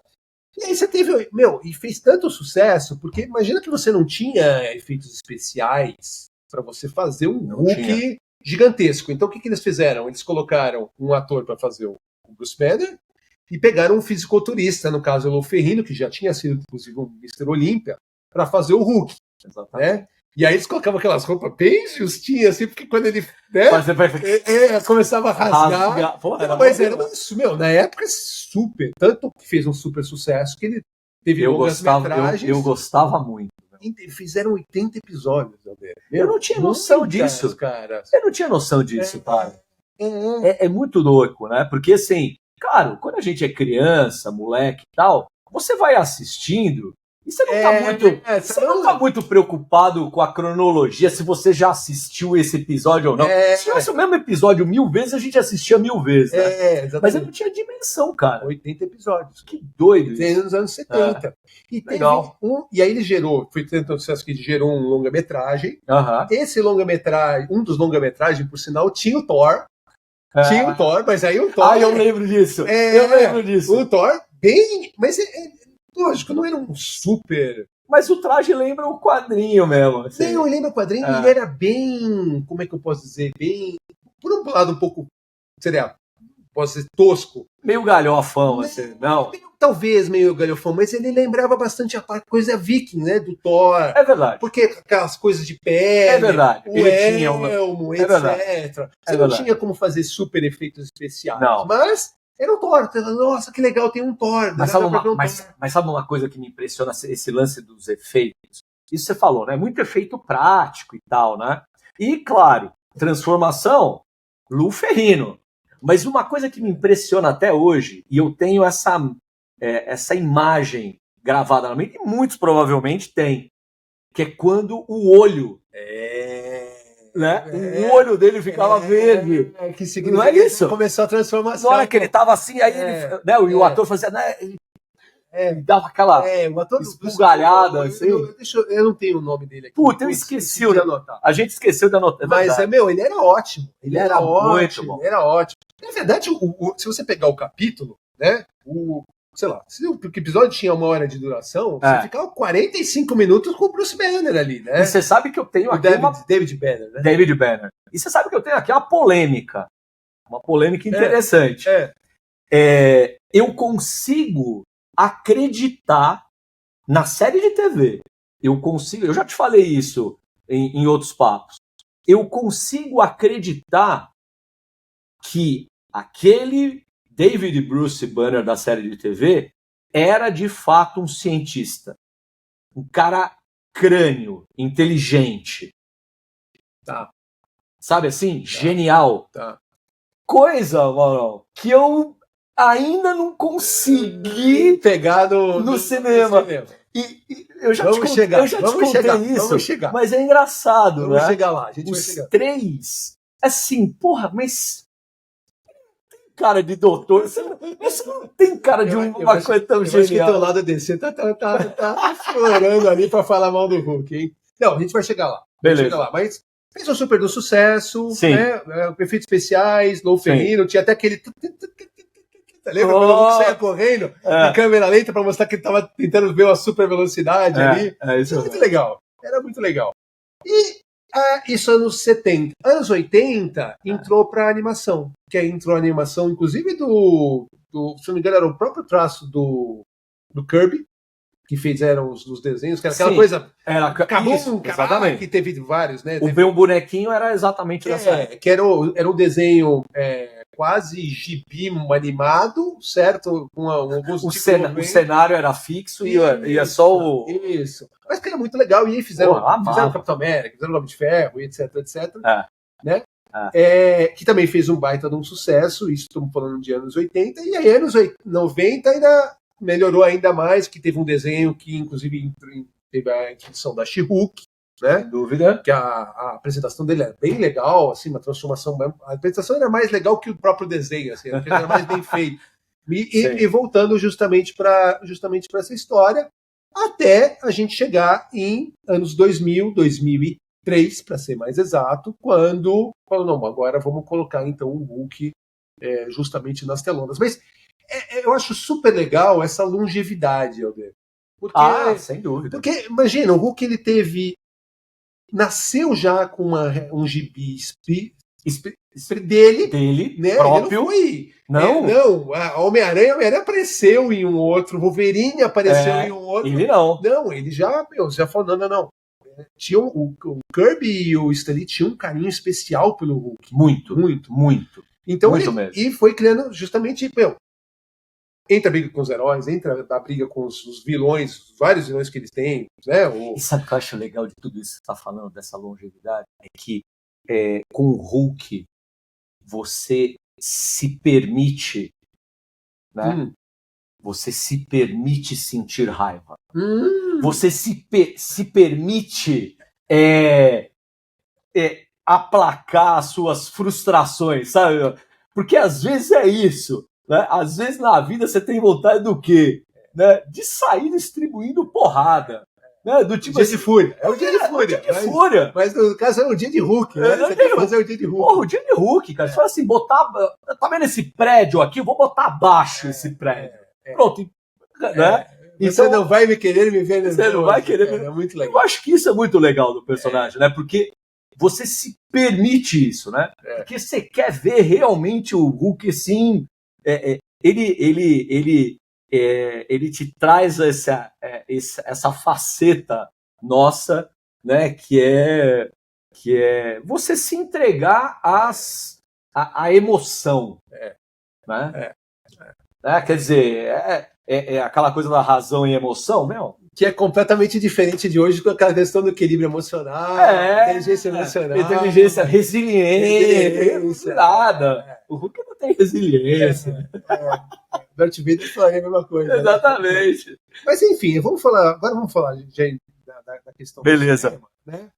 E aí você teve, e fez tanto sucesso, porque imagina que você não tinha efeitos especiais para você fazer um Hulk gigantesco. Então o que eles fizeram? Eles colocaram um ator para fazer o Bruce Banner e pegaram um fisiculturista, no caso o Lou Ferrigno, que já tinha sido inclusive um Mr. Olímpia, para fazer o Hulk. Né? E aí eles colocavam aquelas roupas bem justinhas, assim, porque quando ele começava a rasgar. Mas era isso, na época super. Tanto que fez um super sucesso que ele teve longas metragens. Eu gostava muito. Fizeram 80 episódios, Alberto. Eu não tinha noção disso, cara. Eu não tinha noção disso, cara. É muito louco, né? Porque, assim, claro, quando a gente é criança, moleque e tal, você vai assistindo. E você não tá muito preocupado com a cronologia, se você já assistiu esse episódio ou não. Se tivesse o mesmo episódio 1000 vezes, a gente assistia 1000 vezes. Né? Mas eu não tinha dimensão, cara. 80 episódios. Que doido isso. Desde os anos 70. E legal. E aí ele foi tanto sucesso que ele gerou um longa-metragem. Esse longa-metragem, um dos longa-metragens, por sinal, tinha o Thor. Tinha o Thor, mas aí o Thor... eu lembro disso. Eu lembro disso. O Thor, bem... Mas lógico, não era um super... Mas o traje lembra o quadrinho mesmo. Assim. Não, lembra o quadrinho, ele era bem... Como é que eu posso dizer? Bem... Por um lado, um pouco... Posso dizer, tosco. Meio galhofão, assim, não? Talvez meio galhofão, mas ele lembrava bastante a coisa viking, né? Do Thor. É verdade. Porque aquelas coisas de pele... É verdade. O elmo, etc. Você não tinha como fazer super efeitos especiais. Não. Mas... Era o Thor. Nossa, que legal, tem um Thor. Mas sabe uma coisa que me impressiona, esse lance dos efeitos? Isso você falou, né? Muito efeito prático e tal, né? E, claro, transformação, Lou Ferrigno. Mas uma coisa que me impressiona até hoje, e eu tenho essa imagem gravada na mente, e muitos provavelmente têm, que é quando o olho... Né? O olho dele ficava verde. Que significa, não é isso? Começou a transformação. Na hora que ele tava assim, aí ele, né, e o ator fazia, né, ele dava aquela esbugalhada, assim. Eu não tenho o nome dele aqui. Puta, eu esqueci de anotar. A gente esqueceu de anotar. Mas, ele era ótimo. Ele era muito bom. Ele era ótimo. Na verdade, se você pegar o capítulo, né, sei lá, se o episódio tinha 1 hora de duração, você ficava 45 minutos com o Bruce Banner ali, né? E você sabe que eu tenho aqui David Banner, né? David Banner. E você sabe que eu tenho aqui uma polêmica interessante. Eu consigo acreditar na série de TV. Eu já te falei isso em outros papos. Eu consigo acreditar que aquele David Bruce Banner da série de TV era de fato um cientista. Um cara crânio, inteligente. Tá. Sabe assim? Tá. Genial. Tá. Coisa, Mauro, que eu ainda não consegui pegar no cinema. E eu já te contei isso, mas é engraçado, vamos né? Chegar lá. Os três, assim, porra, mas tem cara de doutor, você não tem cara de uma coisa tão genial. Acho que teu lado DC tá explorando ali pra falar mal do Hulk, hein? Não, a gente vai chegar lá. Beleza. Mas fez um super do sucesso, sim, né? Efeitos especiais, Lou Ferrino, tinha até aquele... Lembra quando o Hulk saia correndo em câmera lenta pra mostrar que ele tava tentando ver uma super velocidade ali? Isso era muito legal. Era muito legal. E isso anos 70. Anos 80 entrou pra animação. Que aí entrou a animação, inclusive se não me engano, era o próprio traço do Kirby, que fizeram os desenhos, que era aquela coisa... Acabou, exatamente. Que teve vários, né? O bonequinho era exatamente dessa época. Que era um desenho quase gibi animado, certo? Com alguns o cenário era fixo e ia só o... Isso. Mas que era muito legal. E aí fizeram o Capitão América, fizeram o Homem de Ferro, etc, etc. Né? Que também fez um baita de um sucesso. Isso estamos falando de anos 80. E aí anos 90 ainda melhorou ainda mais, que teve um desenho que inclusive teve a introdução da She-Hulk, né? Sem dúvida. Que a apresentação dele é bem legal, assim, uma transformação. A apresentação era mais legal que o próprio desenho, assim, era mais bem feito. E voltando justamente para essa história, até a gente chegar em anos 2000, 2003, para ser mais exato, quando falou, não, agora vamos colocar então o Hulk justamente nas telonas. Mas eu acho super legal essa longevidade, Helder. Sem dúvida. Porque, imagina, o Hulk ele nasceu já com um gibi dele, né? Próprio. Ele não foi. Não, a Homem-Aranha apareceu em um outro, Wolverine apareceu em um outro. Ele não. Não, ele já falou, não. Tinha o Kirby e o Stan Lee tinham um carinho especial pelo Hulk. Muito. Então, muito mesmo. E foi criando justamente, entra a briga com os heróis, entra a briga com os vilões, vários vilões que eles têm, né? E sabe o que eu acho legal de tudo isso que você está falando, dessa longevidade? É que com o Hulk você se permite, né? Você se permite sentir raiva. Você se permite aplacar as suas frustrações, sabe? Porque às vezes é isso. Né? Às vezes na vida você tem vontade do quê? Né? De sair distribuindo porrada. Né? Do tipo dia de fúria. É o dia de fúria. Mas no caso é o dia de Hulk. Né? Você tem que fazer o dia de Hulk. Porra, o dia de Hulk, cara. Você fala assim, tá vendo esse prédio aqui? Eu vou botar abaixo esse prédio. Pronto. Né? Você então, não vai me querer me ver. Você não vai querer me ver. É muito legal. Eu acho que isso é muito legal do personagem, né? Porque você se permite isso, né? Porque você quer ver realmente o Hulk assim... Ele te traz essa faceta nossa, né, que é você se entregar à emoção, né? Quer dizer, é aquela coisa da razão e emoção, meu. Que é completamente diferente de hoje com aquela questão do equilíbrio emocional, inteligência emocional. Inteligência, resiliência. Nada. O Hulk não tem resiliência. Darth Vader falaria a mesma coisa. Exatamente. Né? Mas enfim, agora vamos falar da questão Beleza. do cinema, né?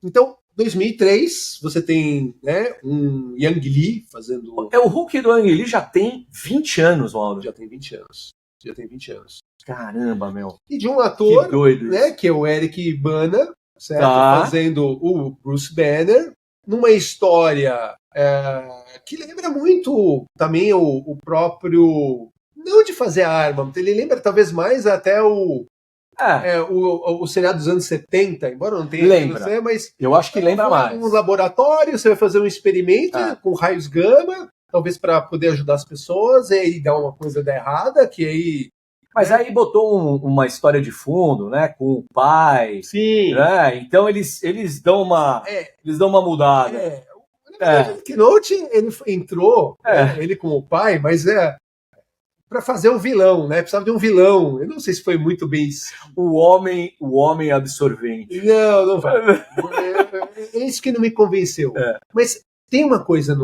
Então, 2003, você tem, né, um Yang Lee fazendo... O Hulk do Yang Lee já tem 20 anos, Mauro. Já tem 20 anos. Caramba, meu. E de um ator, que doido, né, que é o Eric Bana, certo? Fazendo o Bruce Banner, numa história que lembra muito também o próprio... Não de fazer arma, ele lembra talvez mais até o seriado dos anos 70, embora não tenha... Lembra, mas eu acho que lembra mais. Um laboratório, você vai fazer um experimento com raios gama, talvez para poder ajudar as pessoas, e aí dá uma coisa errada, que aí... Mas aí botou uma história de fundo, né, com o pai. Sim. Né? Então eles dão uma mudada. Kenote, ele entrou, ele como o pai, mas para fazer um vilão, né? Precisava de um vilão. Eu não sei se foi muito bem. O homem absorvente. Não vai. É isso que não me convenceu. Mas tem uma coisa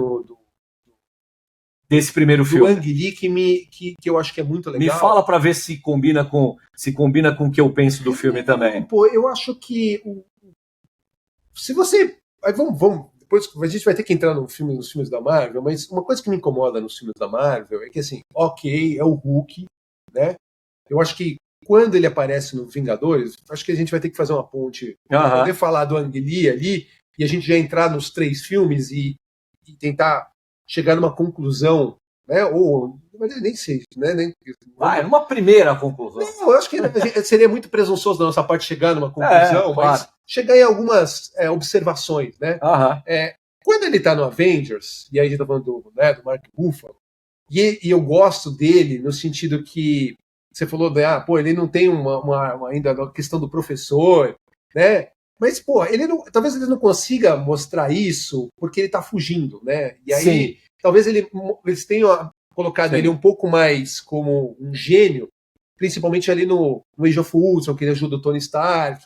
desse primeiro filme. Do Ang Lee que eu acho que é muito legal. Me fala para ver se combina com o que eu penso do filme também. Pô, eu acho que se você... Aí vamos depois a gente vai ter que entrar nos filmes da Marvel, mas uma coisa que me incomoda nos filmes da Marvel é que, assim, ok, é o Hulk, né? Eu acho que quando ele aparece no Vingadores, acho que a gente vai ter que fazer uma ponte para poder falar do Ang Lee ali e a gente já entrar nos 3 filmes e tentar chegar numa conclusão, né? Ou nem sei, né? Numa primeira conclusão. Não, eu acho que seria muito presunçoso da nossa parte chegar numa conclusão, mas chegar em algumas observações, né? Quando ele tá no Avengers, e aí a gente tá falando do Mark Ruffalo, e eu gosto dele no sentido que você falou, ele não tem ainda a questão do professor, né? Mas, talvez ele não consiga mostrar isso porque ele tá fugindo, né? E aí, talvez eles tenham colocado ele um pouco mais como um gênio, principalmente ali no Age of Ultron, que ele ajuda o Tony Stark.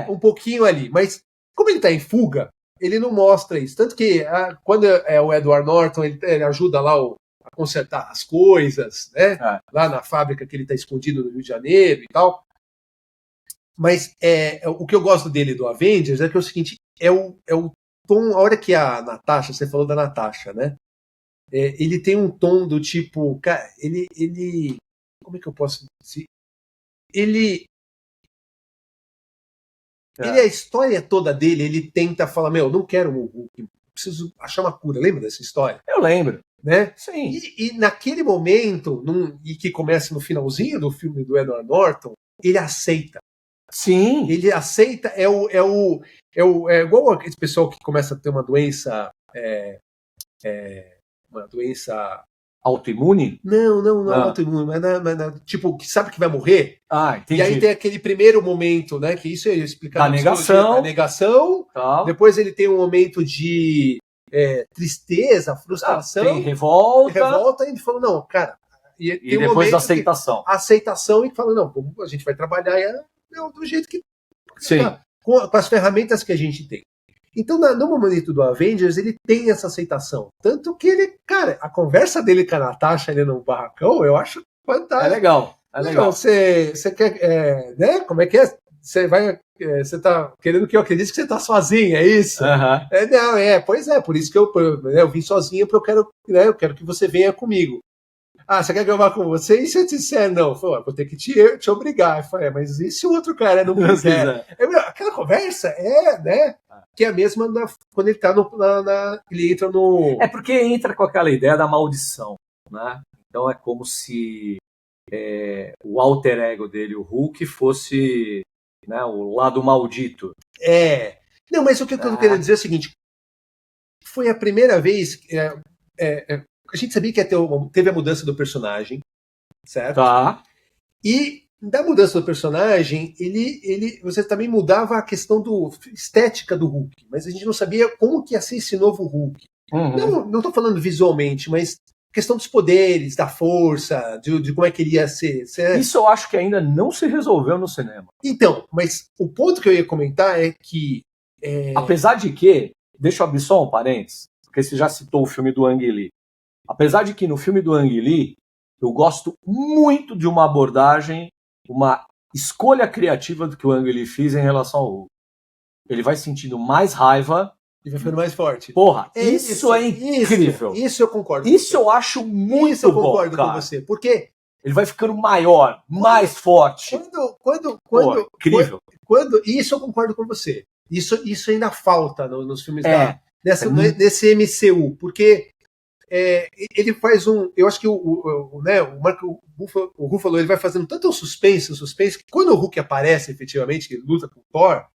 Um pouquinho ali. Mas, como ele tá em fuga, ele não mostra isso. Tanto que, quando é o Edward Norton, ele ajuda lá a consertar as coisas, né? Lá na fábrica que ele tá escondido no Rio de Janeiro e tal. Mas o que eu gosto dele do Avengers é que é o seguinte, é o tom, a hora que a Natasha, você falou da Natasha, né? Ele tem um tom do tipo, cara, ele como é que eu posso dizer? Ele a história toda dele, ele tenta falar, não quero o Hulk, preciso achar uma cura. Lembra dessa história? Eu lembro. Né? Sim. E naquele momento, e que começa no finalzinho do filme do Edward Norton, ele aceita. Sim. Ele aceita, é igual esse pessoal que começa a ter uma doença. Uma doença. Autoimune? Não é autoimune, mas tipo, que sabe que vai morrer. Entendi. E aí tem aquele primeiro momento, né? Que isso é explicado. Da negação. Depois ele tem um momento de tristeza, frustração. Tem revolta. E ele falou, não, cara. E depois da aceitação. Aceitação e fala, não, a gente vai trabalhar do jeito que. Com as ferramentas que a gente tem. Então, no momento do Avengers, ele tem essa aceitação. Tanto que ele, cara, a conversa dele com a Natasha ali no barracão, eu acho fantástico. É legal. Você quer, né? Como é que é? Você tá querendo que eu acredite que você tá sozinha, é isso? Pois é, por isso que eu vim sozinha, porque eu quero que você venha comigo. Você quer que eu vá com você? E se eu te disser não? Vou ter que te obrigar. Eu falei, mas e se o outro cara não quiser? Aquela conversa né? Que é a mesma quando ele tá ele entra no... porque entra com aquela ideia da maldição, né? Então é como se o alter ego dele, o Hulk, fosse, né, o lado maldito. Não, mas o que eu tô querendo dizer é o seguinte, foi a primeira vez... a gente sabia que teve a mudança do personagem, certo? E da mudança do personagem, você também mudava a questão estética do Hulk, mas a gente não sabia como que ia ser esse novo Hulk. Não estou falando visualmente, mas questão dos poderes, da força, de como é que ele ia ser. Isso eu acho que ainda não se resolveu no cinema. Então, mas o ponto que eu ia comentar é que... Apesar de que, deixa eu abrir só um parênteses, porque você já citou o filme do Ang Lee. Apesar de que no filme do Ang Lee, eu gosto muito de uma abordagem, uma escolha criativa do que o Ang Lee fez em relação ao Hulk. Ele vai sentindo mais raiva e vai ficando mais forte. Porra, isso é incrível. Isso eu concordo. Isso eu acho muito bom, Isso eu concordo com você. Porque ele vai ficando maior, mais forte. Incrível. Isso eu concordo com você. Isso ainda falta nos filmes nesse MCU. Porque... ele faz eu acho que o Mark Ruffalo ele vai fazendo tanto um suspense, que quando o Hulk aparece efetivamente, que ele luta com o Thor,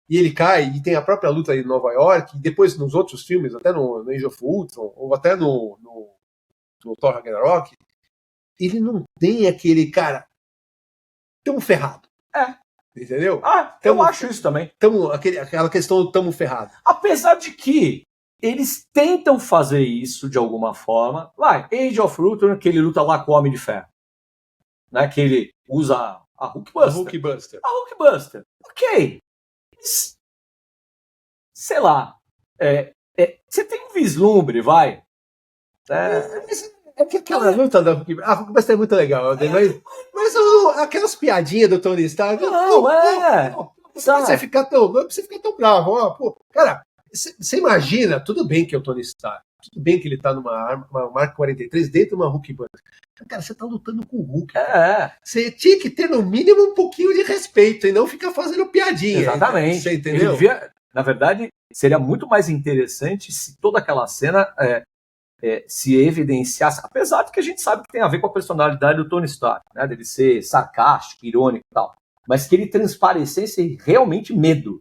e ele cai, e tem a própria luta em Nova York, e depois nos outros filmes, até no Age of Ultron, ou até no Thor Ragnarok, ele não tem aquele cara tão ferrado. Entendeu? Eu acho isso também. Aquela questão do tamo ferrado. Apesar de que eles tentam fazer isso de alguma forma. Age of Ultron, que ele luta lá com o Homem de Ferro. Né, que ele usa a Hulkbuster. A Hulkbuster. Ok. Sei lá. Você tem um vislumbre, vai. É que aquela luta da Hulkbuster é muito legal, mas aquelas piadinhas do Tony Stark... Não precisa ficar tão bravo. Ó, pô, cara, você imagina, tudo bem que é o Tony Stark, tudo bem que ele tá numa Mark 43 dentro de uma Hulkbuster. Cara, você tá lutando com o Hulk. Você tinha que ter, no mínimo, um pouquinho de respeito e não ficar fazendo piadinha. Exatamente. Você entendeu? Na verdade, seria muito mais interessante se toda aquela cena se evidenciasse, apesar de que a gente sabe que tem a ver com a personalidade do Tony Stark, né, dele ser sarcástico, irônico e tal, mas que ele transparecesse realmente medo.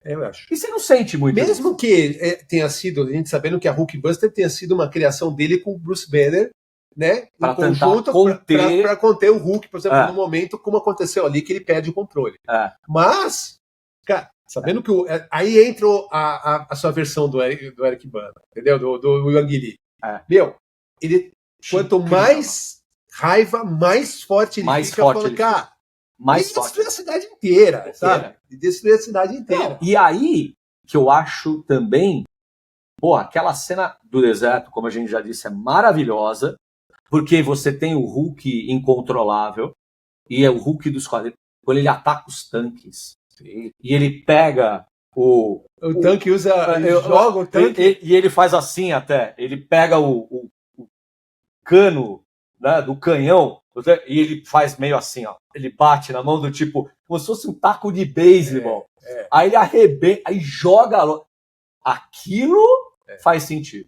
Eu acho. E você não sente muito mesmo isso. Que tenha sido, a gente sabendo que a Hulkbuster tenha sido uma criação dele com o Bruce Banner, né, para conjunto para conter o Hulk, por exemplo, no momento como aconteceu ali, que ele perde o controle. Mas, cara, sabendo que aí entra a sua versão do Eric Bana, entendeu? Do Yang Lee. Ele, quanto mais raiva, mais forte ele fica. Falando, cara, ele destruiu a cidade inteira, sabe? Ele destruiu a cidade inteira. E aí, que eu acho também, aquela cena do deserto, como a gente já disse, é maravilhosa, porque você tem o Hulk incontrolável, e é o Hulk dos quadrinhos, quando ele ataca os tanques. Sim. E ele pega o tanque, joga o tanque. E ele faz assim até. Ele pega o cano, né, do canhão e ele faz meio assim, ó. Ele bate na mão do tipo, como se fosse um taco de beisebol. Aí ele arrebenta, aí joga. Aquilo faz sentido.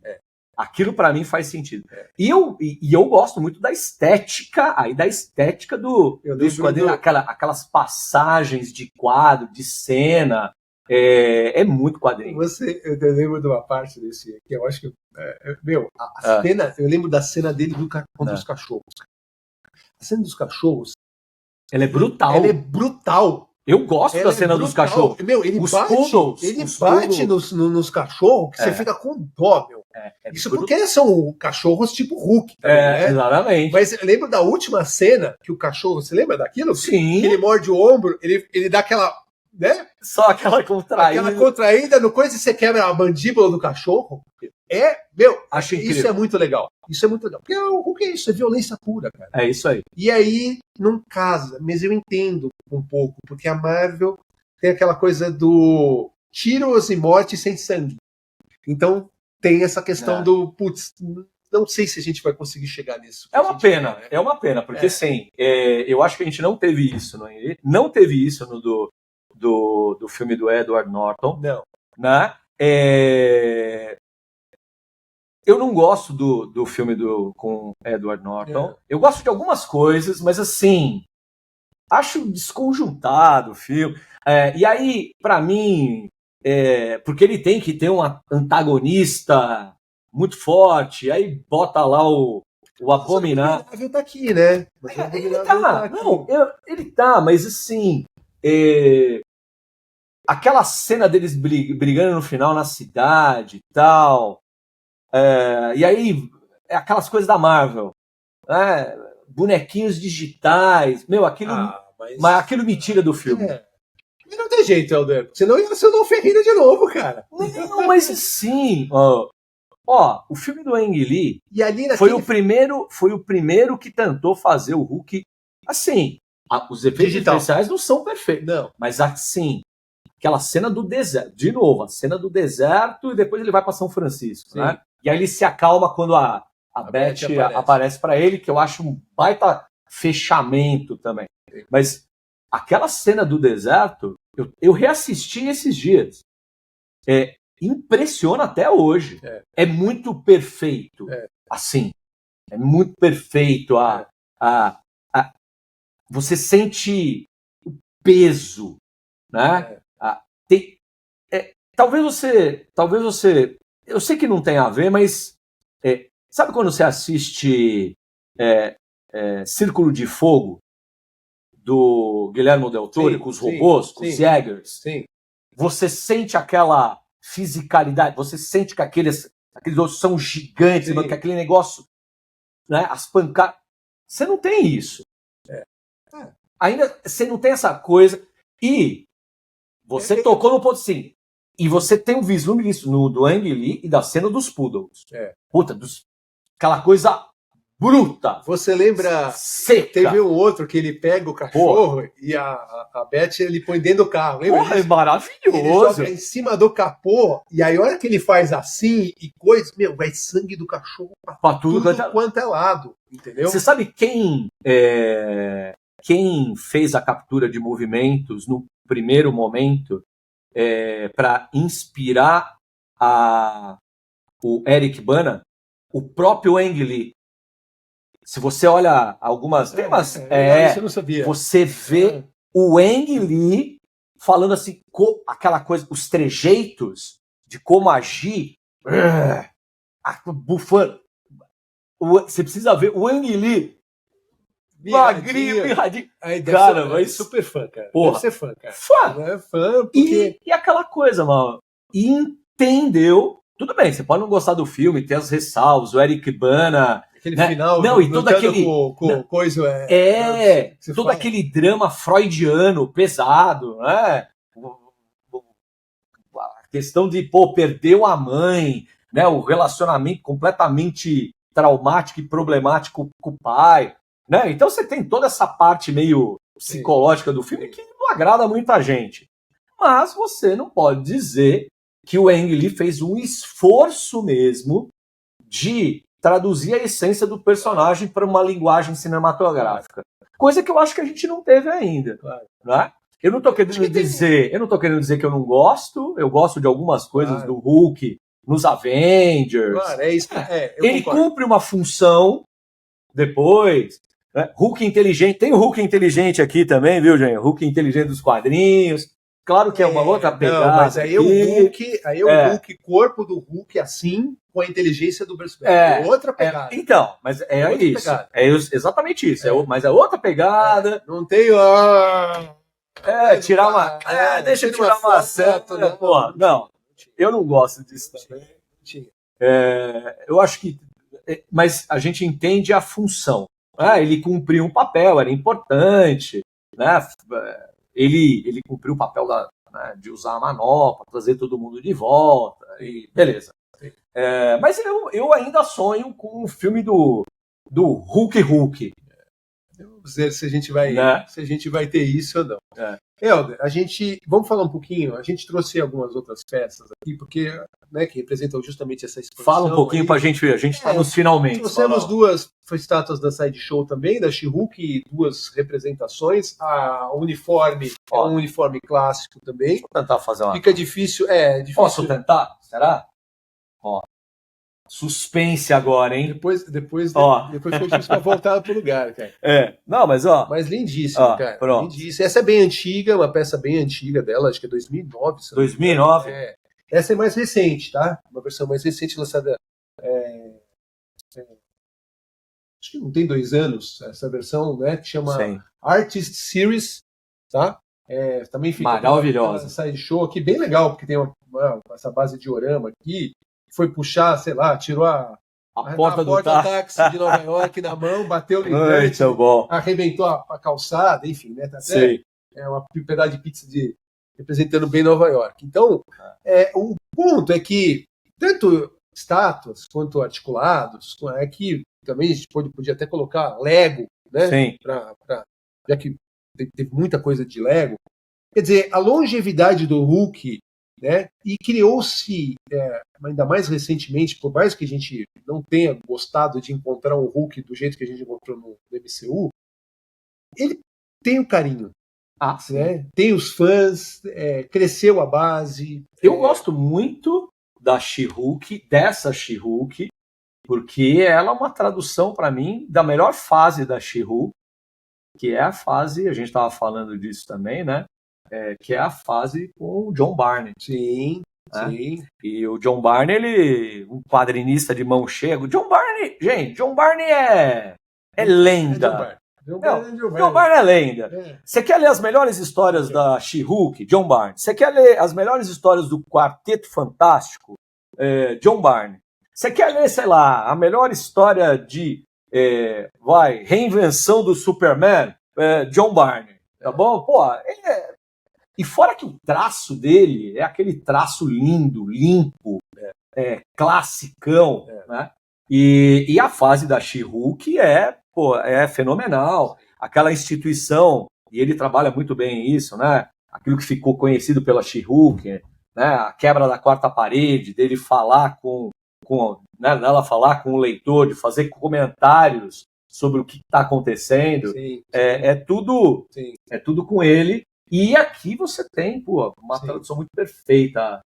Aquilo para mim faz sentido. E eu gosto muito da estética, dos quadrinhos, aquelas passagens de quadro, de cena. É muito quadrinho. Eu lembro de uma parte desse aqui, eu acho que. A cena, eu lembro da cena dele contra os cachorros. A cena dos cachorros. Ela é brutal. Eu gosto da cena dos cachorros. Ele bate nos cachorros que você fica com dó, meu. Isso porque são cachorros tipo Hulk. Também, né? Exatamente. Mas eu lembro da última cena que o cachorro, você lembra daquilo? Sim. Que ele morde o ombro, ele dá aquela, né? Só aquela contraída. Aquela contraída no coisa e você quebra a mandíbula do cachorro. Acho incrível. Isso é muito legal. Porque o Hulk é isso, é violência pura, cara. É isso aí. E aí, não casa, mas eu entendo um pouco, porque a Marvel tem aquela coisa do tiros e morte sem sangue. Então, tem essa questão do, não sei se a gente vai conseguir chegar nisso. É uma pena, porque sim, eu acho que a gente não teve isso, não teve isso no do filme do Edward Norton. Não. Né? Eu não gosto do filme com Edward Norton. Eu gosto de algumas coisas, mas assim, acho desconjuntado o filme. E aí, pra mim, porque ele tem que ter um antagonista muito forte, aí bota lá o Abominável. O Abominável tá aqui, né? Ele tá, mas assim, aquela cena deles brigando no final na cidade e tal, e aí, aquelas coisas da Marvel, né? Bonequinhos digitais, aquilo, mas aquilo me tira do filme. Não tem jeito, Helder. Senão ia ser o Ferreira de novo, cara. Não, mas sim. O filme do Ang Lee foi o primeiro que tentou fazer o Hulk assim. Os efeitos especiais não são perfeitos. Não. Mas assim, aquela cena do deserto. De novo, a cena do deserto e depois ele vai para São Francisco, né? E aí ele se acalma quando a Beth aparece para ele, que eu acho um baita fechamento também. Mas aquela cena do deserto, eu reassisti esses dias. Impressiona até hoje. É muito perfeito. Assim, é muito perfeito. Você sente o peso, né? Talvez você... Eu sei que não tem a ver, mas sabe quando você assiste Círculo de Fogo do Guillermo del Toro, com os robôs, com os Jaegers? Sim. Você sente aquela fisicalidade. Você sente que aqueles ossos são gigantes, que aquele negócio, né, as pancadas. Você não tem isso. Ainda você não tem essa coisa. E você tocou no ponto assim. E você tem um vislumbre disso do Ang Lee e da cena dos Poodles. Puta, aquela coisa bruta. Você lembra? Seca. Teve um outro que ele pega o cachorro e a Beth ele põe dentro do carro. Lembra? Porra, é maravilhoso. Ele joga em cima do capô e aí a hora que ele faz assim e coisa, vai sangue do cachorro pra tudo quanto é lado. Entendeu? Você sabe quem fez a captura de movimentos no primeiro momento para inspirar o Eric Bana? O próprio Ang Lee. Se você olha algumas temas, isso eu não sabia. Você vê o Ang Lee falando assim, aquela coisa, os trejeitos de como agir, bufando. Você precisa ver o Ang Lee magrinho, mirradinho. Cara, mas super fã, cara. Porra. Deve ser fã, cara. Fã porque... e aquela coisa, mano. Entendeu? Tudo bem, você pode não gostar do filme, ter as ressalvas, o Eric Bana... Aquele final... Não, e todo aquele... coisa... todo aquele drama freudiano, pesado, né? A questão de, perdeu a mãe, né? O relacionamento completamente traumático e problemático com o pai, né? Então você tem toda essa parte meio psicológica do filme que não agrada muita gente. Mas você não pode dizer que o Ang Lee fez um esforço mesmo de traduzir a essência do personagem para uma linguagem cinematográfica. Coisa que eu acho que a gente não teve ainda. Né? Eu não estou querendo dizer que eu não gosto, eu gosto de algumas coisas do Hulk nos Avengers. Claro, é isso. Ele cumpre uma função depois. Né? Hulk inteligente, tem o Hulk inteligente aqui também, viu, gente? Hulk inteligente dos quadrinhos. Claro que é uma outra pegada. Não, mas aí o Hulk, corpo do Hulk assim, com a inteligência do Bruce Banner. Outra pegada. Então, mas é isso. Pegada. É exatamente isso. Mas é outra pegada. Não tem. Tirar uma. Deixa eu tirar uma seta. Não, eu não gosto disso também. Eu acho que. Mas a gente entende a função. Ele cumpriu um papel, era importante. Né? Ele cumpriu o papel de usar a manopla, trazer todo mundo de volta, e beleza. Mas eu ainda sonho com o filme do Hulk. Vamos ver se a gente vai ter isso ou não. Helder, vamos falar um pouquinho, a gente trouxe algumas outras peças aqui, porque, né, que representam justamente essa exposição. Fala um pouquinho pra gente ver, a gente está nos finalmente. Trouxemos duas estátuas da Sideshow também, da She-Hulk, e duas representações. A uniforme é um uniforme clássico também. Vou tentar fazer uma. Fica difícil, difícil. Posso tentar? Será? Suspense agora, hein? Depois que a gente vai voltar pro lugar, cara. Não, mas Mas lindíssimo, cara. Pronto. Lindíssimo. Essa é bem antiga, uma peça bem antiga dela, acho que é 2009. 2009? Essa é mais recente, tá? Uma versão mais recente lançada. Acho que não tem 2 anos essa versão, né? Que chama Artist Series, tá? Também fica maravilhosa. Sideshow aqui, bem legal, porque tem essa base de diorama aqui. Foi puxar, sei lá, tirou a porta do táxi de Nova York na mão, bateu no hidrante, arrebentou a calçada, enfim, né? Tá até, uma pedaço de pizza representando bem Nova York. Então, o ponto é que tanto estátuas quanto articulados, que também a gente podia até colocar Lego, né? Sim. Já que teve muita coisa de Lego. Quer dizer, a longevidade do Hulk, né? E criou-se, ainda mais recentemente, por mais que a gente não tenha gostado de encontrar um Hulk do jeito que a gente encontrou no MCU, ele tem o carinho. Né? Tem os fãs, cresceu a base. Eu gosto muito da She-Hulk, dessa She-Hulk, porque ela é uma tradução, para mim, da melhor fase da She-Hulk, que é a fase, a gente estava falando disso também, né? Que é a fase com o John Barney. Sim. E o John Barney, ele um quadrinista de mão cheia. O John Barney, gente, John Barney é lenda. John Byrne é lenda. Você quer ler as melhores histórias da She-Hulk? John Byrne. Você quer ler as melhores histórias do Quarteto Fantástico? John Byrne. Você quer ler, sei lá, a melhor história de reinvenção do Superman? John Byrne. Tá bom? Pô, e fora que o traço dele é aquele traço lindo, limpo, classicão, né? E a fase da She-Hulk é fenomenal. Aquela instituição, e ele trabalha muito bem isso, né? Aquilo que ficou conhecido pela She-Hulk, né? A quebra da quarta parede, dele falar dela falar com o leitor, de fazer comentários sobre o que está acontecendo. Sim. É tudo com ele. E aqui você tem uma tradução muito perfeita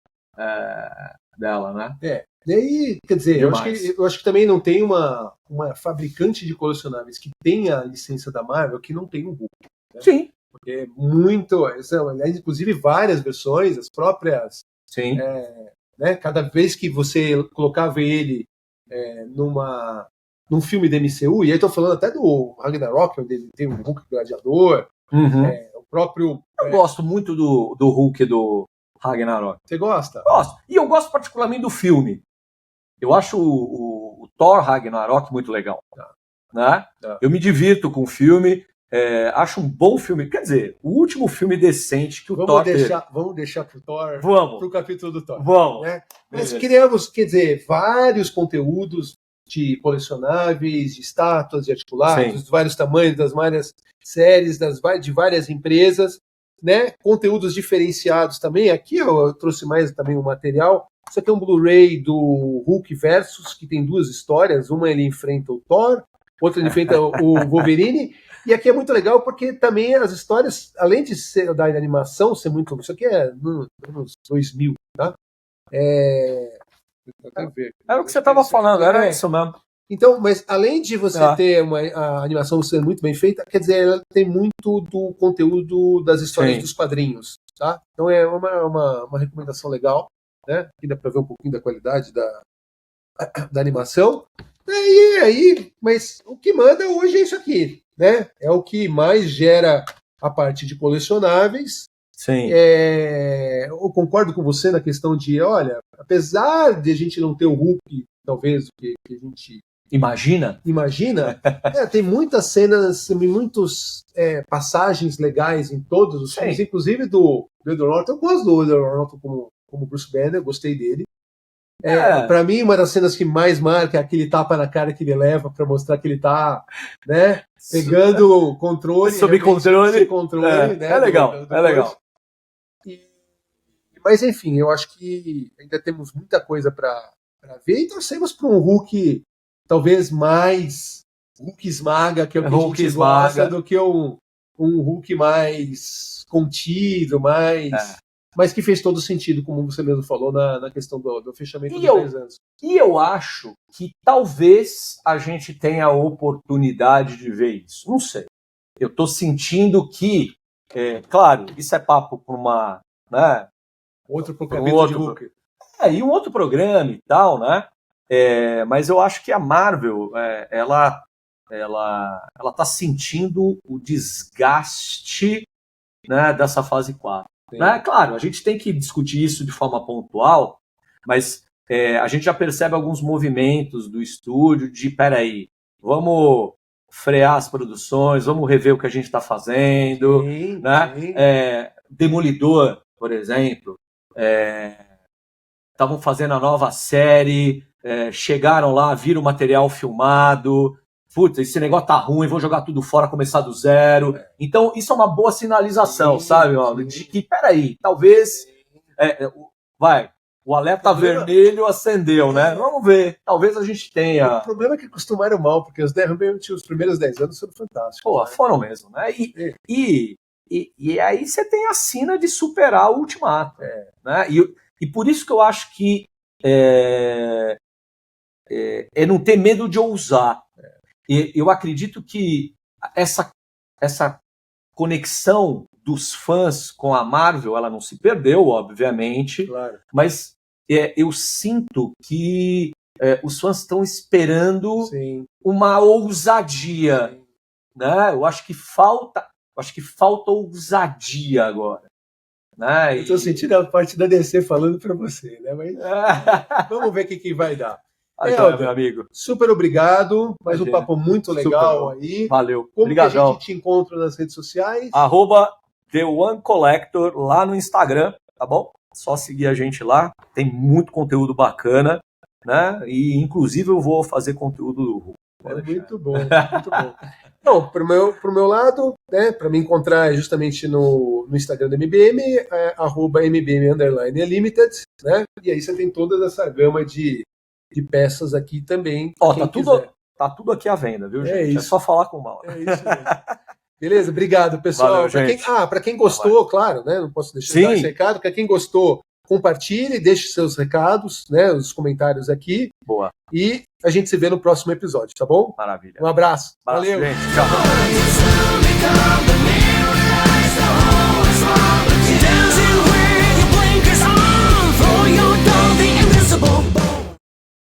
dela, né? E aí, quer dizer, eu acho que também não tem uma fabricante de colecionáveis que tenha a licença da Marvel que não tem um Hulk. Né? Sim. Porque é muito. Aliás, inclusive várias versões, as próprias. Sim. Né? Cada vez que você colocava ele num filme da MCU, e aí estou falando até do Ragnarok, onde ele tem um Hulk gladiador, o próprio. Eu gosto muito do Hulk do Ragnarok. Você gosta? Gosto. E eu gosto particularmente do filme. Eu acho o Thor Ragnarok muito legal. Né? Eu me divirto com o filme. Acho um bom filme. Quer dizer, o último filme decente que o Thor teve. Vamos deixar pro Thor. Vamos. Pro capítulo do Thor. Vamos. Né? Mas criamos, quer dizer, vários conteúdos de colecionáveis, de estátuas, de articulados, de vários tamanhos, das várias séries, de várias empresas, né? Conteúdos diferenciados também. Aqui eu trouxe mais também um material. Isso aqui é um Blu-ray do Hulk Versus, que tem duas histórias. Uma ele enfrenta o Thor, outra ele enfrenta o Wolverine. E aqui é muito legal porque também as histórias, além de ser da animação, ser muito. Isso aqui é nos anos 2000, tá? Era o que você estava falando, era isso mesmo. Então, mas além de você ter a animação sendo muito bem feita, quer dizer, ela tem muito do conteúdo das histórias dos quadrinhos, tá? Então é uma recomendação legal, né? Aqui dá para ver um pouquinho da qualidade da animação. E aí, mas o que manda hoje é isso aqui, né? É o que mais gera a parte de colecionáveis. Sim. Eu concordo com você na questão de, olha, apesar de a gente não ter o Hulk, talvez, que a gente imagina, tem muitas cenas, muitas passagens legais em todos os filmes, inclusive do Edward Norton. Eu gosto do Edward Norton como Bruce Banner, gostei dele. Pra mim, uma das cenas que mais marca é aquele tapa na cara que ele leva pra mostrar que ele tá, né, pegando o controle. Sob controle. Né, é legal. Mas, enfim, eu acho que ainda temos muita coisa pra ver e torcemos pra um Hulk talvez mais Hulk esmaga, que é o que Hulk a gente gosta, do que um Hulk mais contido, mas que fez todo sentido, como você mesmo falou, na questão do fechamento dos 10 anos. E eu acho que talvez a gente tenha a oportunidade de ver isso. Não sei. Eu estou sentindo que, claro, isso é papo para uma... Né, outro capítulo de Hulk. E um outro programa e tal, né? Mas eu acho que a Marvel, ela está sentindo o desgaste, né, dessa fase 4. Né? Claro, a gente tem que discutir isso de forma pontual, mas a gente já percebe alguns movimentos do estúdio de, peraí, vamos frear as produções, vamos rever o que a gente está fazendo. Sim, né? Sim. Demolidor, por exemplo, estavam fazendo a nova série, chegaram lá, viram o material filmado, putz, esse negócio tá ruim, vou jogar tudo fora, começar do zero. Então, isso é uma boa sinalização, sabe, Mauro? De que, peraí, talvez o alerta vermelho acendeu, né? Vamos ver, talvez a gente tenha... O problema é que acostumaram mal, porque os primeiros 10 anos foram fantásticos. Pô, foram mesmo, né? E aí você tem a sina de superar o Ultimato. Né? E por isso que eu acho que é não ter medo de ousar. Eu acredito que essa conexão dos fãs com a Marvel, ela não se perdeu, obviamente, claro. Mas eu sinto que os fãs estão esperando uma ousadia né? Eu acho que falta ousadia agora. Né? Eu tô sentindo a parte da DC falando para você, né? Mas vamos ver o que vai dar. Meu amigo. Super obrigado. Mais um papo muito legal aí. Valeu. Como que a gente te encontra nas redes sociais? @TheOneCollector lá no Instagram, tá bom? Só seguir a gente lá. Tem muito conteúdo bacana, né? E inclusive eu vou fazer conteúdo do Hulk. Muito bom, muito bom. Então, pro meu lado, né, para me encontrar justamente no Instagram da MBM, @MBM_Limited, né? E aí você tem toda essa gama de peças aqui também. Tá tudo aqui à venda, viu, gente? Isso. É só falar com o Mauro. É isso mesmo. Beleza? Obrigado, pessoal. Para quem gostou, claro, né? Não posso deixar de dar esse recado. Para quem gostou, compartilhe, deixe seus recados, né? Os comentários aqui. Boa. E a gente se vê no próximo episódio, tá bom? Maravilha. Um abraço. Valeu. Gente. Tchau.